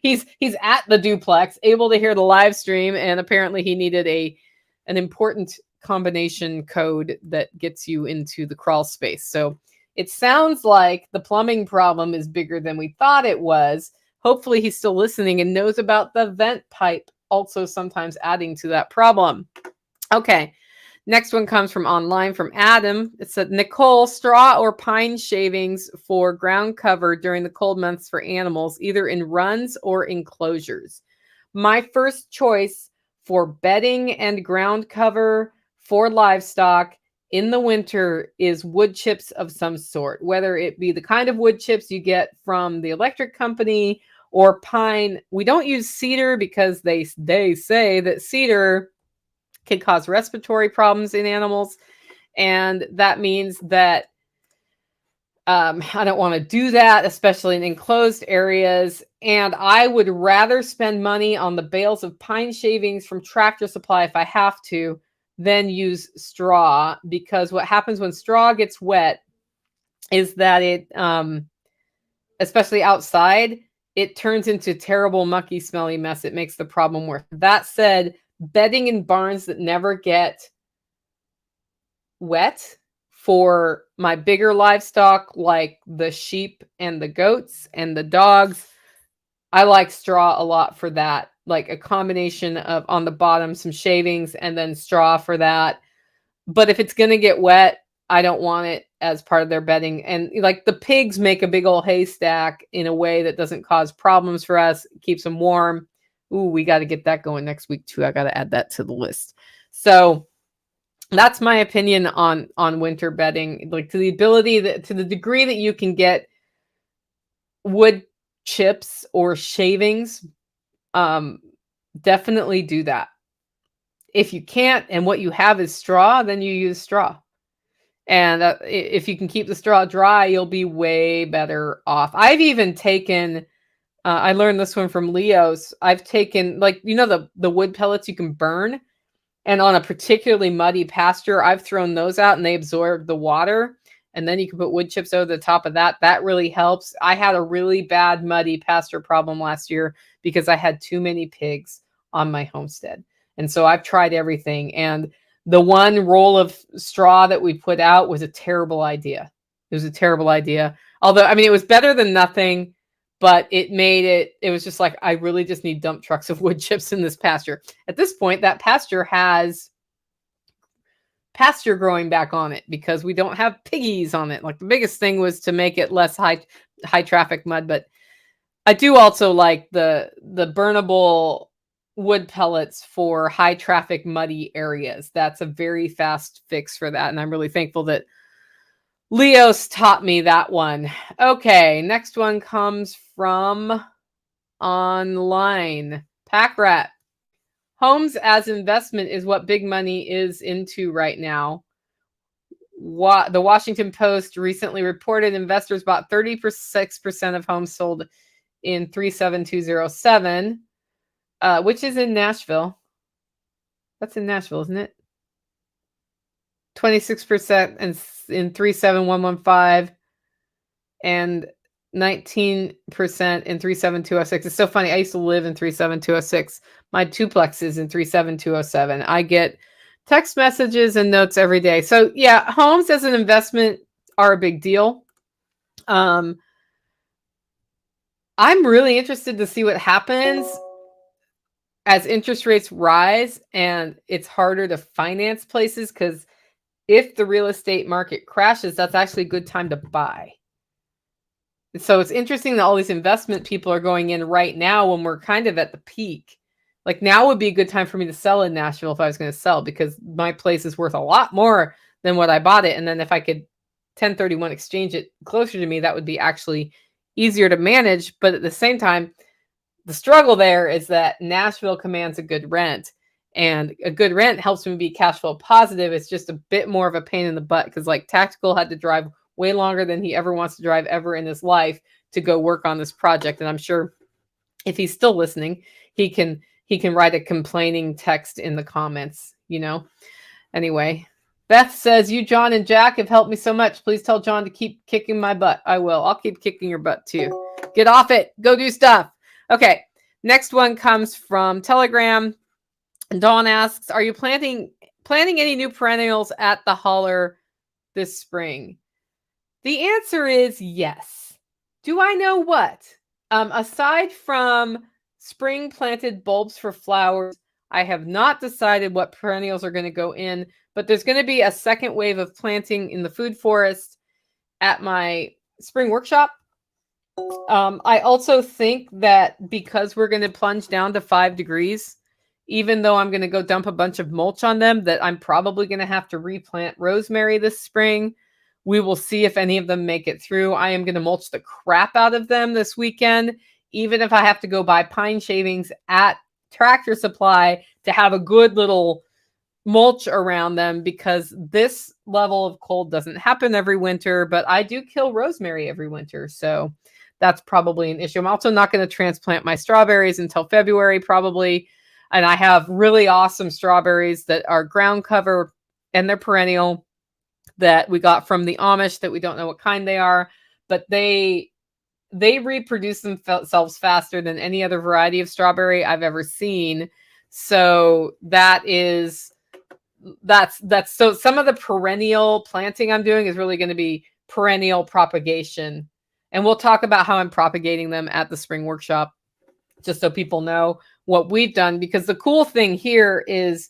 He's at the duplex, able to hear the live stream, and apparently he needed an important combination code that gets you into the crawl space. So it sounds like the plumbing problem is bigger than we thought it was. Hopefully he's still listening and knows about the vent pipe also sometimes adding to that problem. Okay, next one comes from online from Adam. It said, Nicole, straw or pine shavings for ground cover during the cold months for animals, either in runs or enclosures. My first choice for bedding and ground cover for livestock in the winter is wood chips of some sort, whether it be the kind of wood chips you get from the electric company or pine. We don't use cedar because they say that cedar can cause respiratory problems in animals. And that means that I don't want to do that, especially in enclosed areas. And I would rather spend money on the bales of pine shavings from Tractor Supply if I have to, than use straw, because what happens when straw gets wet is that it, especially outside, it turns into terrible, mucky, smelly mess. It makes the problem worse. That said, bedding in barns that never get wet for my bigger livestock, like the sheep and the goats and the dogs, I like straw a lot for that. Like a combination of on the bottom, some shavings and then straw for that. But if it's going to get wet, I don't want it as part of their bedding. And like the pigs make a big old haystack in a way that doesn't cause problems for us. It keeps them warm. Ooh, we got to get that going next week too. I got to add that to the list. So that's my opinion on winter bedding. Like, to the ability that, to the degree that you can get wood chips or shavings, definitely do that. If you can't and what you have is straw, then you use straw. And if you can keep the straw dry, you'll be way better off. I've even taken, I learned this one from Leo's. I've taken, like, the wood pellets you can burn. And on a particularly muddy pasture, I've thrown those out and they absorb the water. And then you can put wood chips over the top of that. That really helps. I had a really bad muddy pasture problem last year because I had too many pigs on my homestead. And so I've tried everything. And the one roll of straw that we put out was a terrible idea. It was a terrible idea. Although, I mean, it was better than nothing, but it was just like, I really just need dump trucks of wood chips in this pasture. At this point, that pasture has pasture growing back on it because we don't have piggies on it. Like, the biggest thing was to make it less high traffic mud. But I do also like the burnable wood pellets for high traffic muddy areas. That's a very fast fix for that. And I'm really thankful that Leo's taught me that one. Okay, next one comes from online. Pack Rat. Homes as investment is what big money is into right now. The Washington Post recently reported investors bought 36% of homes sold in 37207, which is in Nashville. That's in Nashville, isn't it? 26% in 37115 and 19% in 37206. It's so funny. I used to live in 37206. My duplex is in 37207. I get text messages and notes every day. So yeah, homes as an investment are a big deal. I'm really interested to see what happens as interest rates rise and it's harder to finance places, because if the real estate market crashes, that's actually a good time to buy. So it's interesting that all these investment people are going in right now when we're kind of at the peak. Like, now would be a good time for me to sell in Nashville if I was going to sell, because my place is worth a lot more than what I bought it. And then if I could 1031 exchange it closer to me, that would be actually easier to manage. But at the same time, the struggle there is that Nashville commands a good rent, and a good rent helps me be cash flow positive. It's just a bit more of a pain in the butt because, like, Tactical had to drive way longer than he ever wants to drive ever in his life to go work on this project. And I'm sure if he's still listening, he can write a complaining text in the comments, Anyway, Beth says, you, John, and Jack have helped me so much. Please tell John to keep kicking my butt. I will. I'll keep kicking your butt too. Get off it. Go do stuff. Okay. Next one comes from Telegram. Dawn asks, are you planting any new perennials at the Holler this spring? The answer is yes. Do I know what? Aside from spring planted bulbs for flowers, I have not decided what perennials are going to go in, but there's going to be a second wave of planting in the food forest at my spring workshop. I also think that because we're going to plunge down to 5 degrees, even though I'm going to go dump a bunch of mulch on them, that I'm probably going to have to replant rosemary this spring. We will see if any of them make it through. I am going to mulch the crap out of them this weekend, even if I have to go buy pine shavings at Tractor Supply to have a good little mulch around them, because this level of cold doesn't happen every winter, but I do kill rosemary every winter. So that's probably an issue. I'm also not going to transplant my strawberries until February, probably. And I have really awesome strawberries that are ground cover and they're perennial that we got from the Amish that we don't know what kind they are, but they reproduce themselves faster than any other variety of strawberry I've ever seen. So that's so some of the perennial planting I'm doing is really going to be perennial propagation. And we'll talk about how I'm propagating them at the spring workshop, just so people know what we've done. Because the cool thing here is,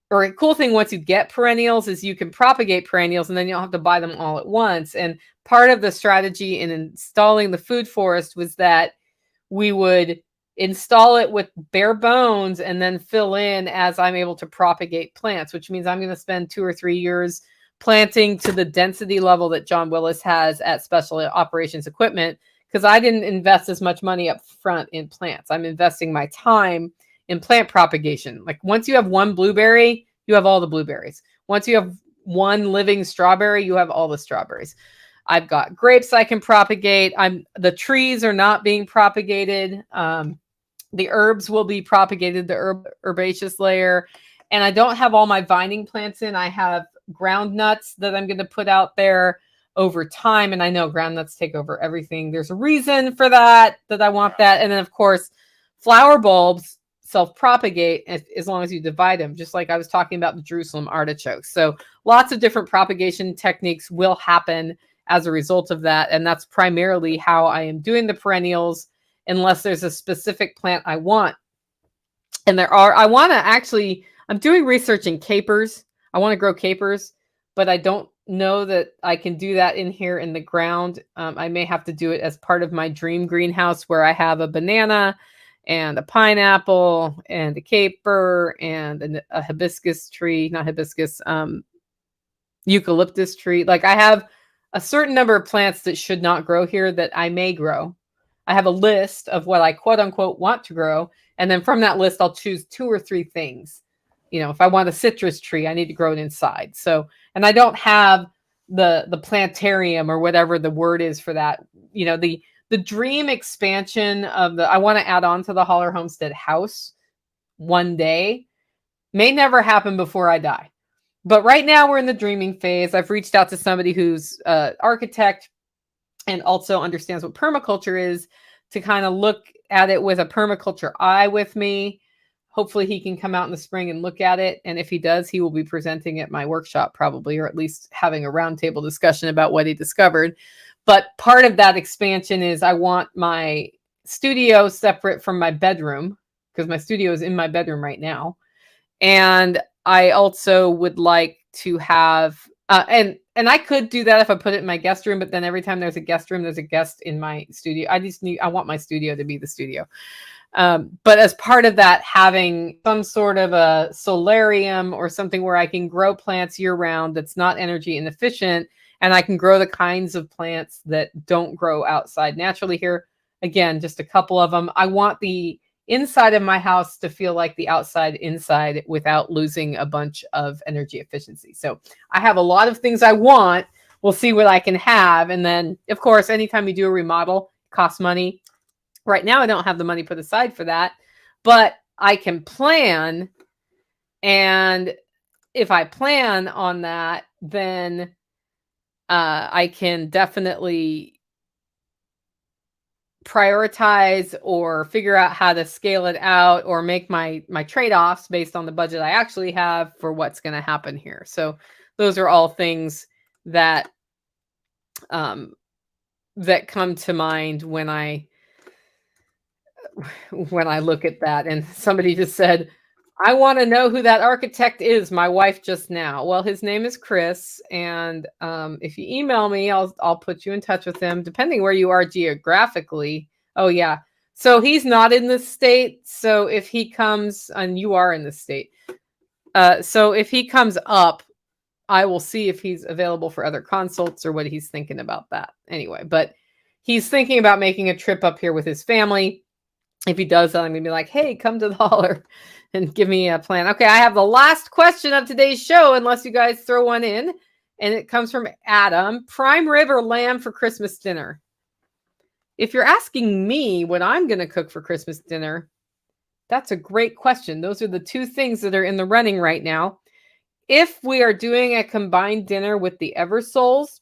or a cool thing once you get perennials, is you can propagate perennials and then you don't have to buy them all at once. And part of the strategy in installing the food forest was that we would install it with bare bones, and then fill in as I'm able to propagate plants, which means I'm going to spend 2 or 3 years planting to the density level that John Willis has at Special Operations Equipment, because I didn't invest as much money up front in plants. I'm investing my time in plant propagation. Like once you have one blueberry, you have all the blueberries. Once you have one living strawberry, you have all the strawberries. I've got grapes I can propagate. The trees are not being propagated. The herbs will be propagated, the herbaceous layer. And I don't have all my vining plants in. I have ground nuts that I'm going to put out there over time. And I know ground nuts take over everything. There's a reason for that I want that. And then, of course, flower bulbs self-propagate as long as you divide them, just like I was talking about the Jerusalem artichokes. So lots of different propagation techniques will happen as a result of that. And that's primarily how I am doing the perennials, unless there's a specific plant I want. And I'm doing research in capers. I want to grow capers, but I don't know that I can do that in here in the ground. I may have to do it as part of my dream greenhouse, where I have a banana and a pineapple and a caper and a hibiscus tree, not hibiscus, eucalyptus tree. Like I have a certain number of plants that should not grow here that I may grow. I have a list of what I quote unquote want to grow. And then from that list, I'll choose 2 or 3 things. You know, if I want a citrus tree, I need to grow it inside. So, and I don't have the plantarium or whatever the word is for that. You know, the dream expansion of I want to add on to the Holler Homestead house one day, may never happen before I die. But right now we're in the dreaming phase. I've reached out to somebody who's an architect and also understands what permaculture is, to kind of look at it with a permaculture eye with me. Hopefully he can come out in the spring and look at it. And if he does, he will be presenting at my workshop probably, or at least having a roundtable discussion about what he discovered. But part of that expansion is I want my studio separate from my bedroom, because my studio is in my bedroom right now. And I also would like to have, and I could do that if I put it in my guest room, but then every time there's a guest room, there's a guest in my studio. I want my studio to be the studio. But as part of that, having some sort of a solarium or something where I can grow plants year round that's not energy inefficient, and I can grow the kinds of plants that don't grow outside naturally here. Again, just a couple of them. I want the inside of my house to feel like the outside inside without losing a bunch of energy efficiency. So I have a lot of things I want. We'll see what I can have. And then, of course, anytime you do a remodel, it costs money. Right now, I don't have the money put aside for that, but I can plan. And if I plan on that, then I can definitely prioritize or figure out how to scale it out, or make my trade-offs based on the budget I actually have for what's going to happen here. So those are all things that that come to mind when I look at that. And somebody just said, I want to know who that architect is. My wife just now. Well, his name is Chris. And if you email me, I'll put you in touch with him, depending where you are geographically. Oh, yeah. So he's not in the state. So if he comes, and you are in the state. So if he comes up, I will see if he's available for other consults or what he's thinking about that. Anyway, but he's thinking about making a trip up here with his family. If he does that, I'm going to be like, hey, come to the Holler and give me a plan. Okay, I have the last question of today's show, unless you guys throw one in. And it comes from Adam. Prime rib or lamb for Christmas dinner? If you're asking me what I'm going to cook for Christmas dinner, that's a great question. Those are the 2 things that are in the running right now. If we are doing a combined dinner with the Eversoles,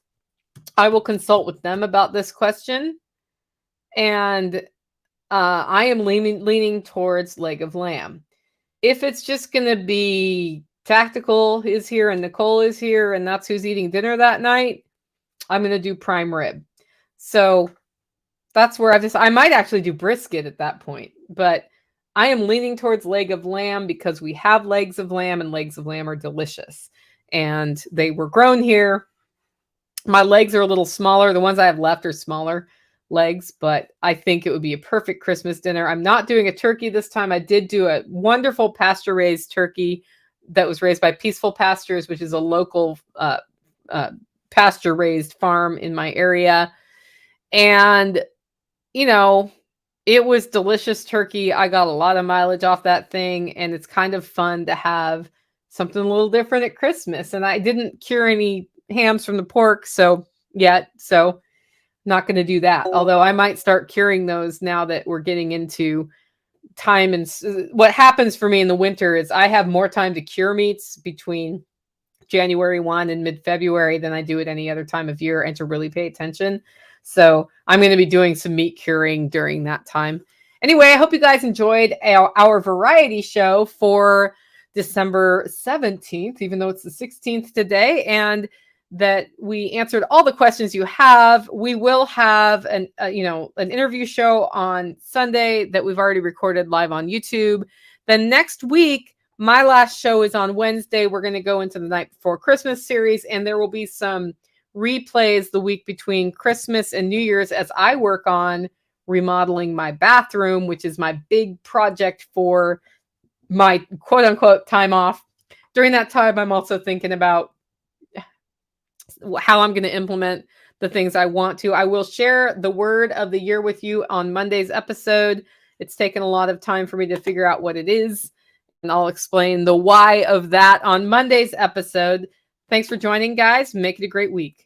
I will consult with them about this question. And I am leaning towards leg of lamb. If it's just going to be Tactical is here and Nicole is here and that's who's eating dinner that night, I'm going to do prime rib. So that's where I might actually do brisket at that point. But I am leaning towards leg of lamb because we have legs of lamb, and legs of lamb are delicious. And they were grown here. My legs are a little smaller. The ones I have left are smaller. legs, but I think it would be a perfect Christmas dinner. I'm not doing a turkey this time. I did do a wonderful pasture-raised turkey that was raised by Peaceful Pastures, which is a local pasture-raised farm in my area. And, you know, it was delicious turkey. I got a lot of mileage off that thing, and it's kind of fun to have something a little different at Christmas. And I didn't cure any hams from the pork yet, so not going to do that. Although I might start curing those now that we're getting into time. And what happens for me in the winter is I have more time to cure meats between January 1 and mid-February than I do at any other time of year, and to really pay attention. So I'm going to be doing some meat curing during that time. Anyway, I hope you guys enjoyed our variety show for December 17th, even though it's the 16th today, and that we answered all the questions you have. We will have an interview show on Sunday that we've already recorded live on YouTube. Then next week, my last show is on Wednesday. We're going to go into the Night Before Christmas series, and there will be some replays the week between Christmas and New Year's as I work on remodeling my bathroom, which is my big project for my quote unquote time off. During that time, I'm also thinking about how I'm going to implement the things I want to. I will share the word of the year with you on Monday's episode. It's taken a lot of time for me to figure out what it is, and I'll explain the why of that on Monday's episode. Thanks for joining, guys. Make it a great week.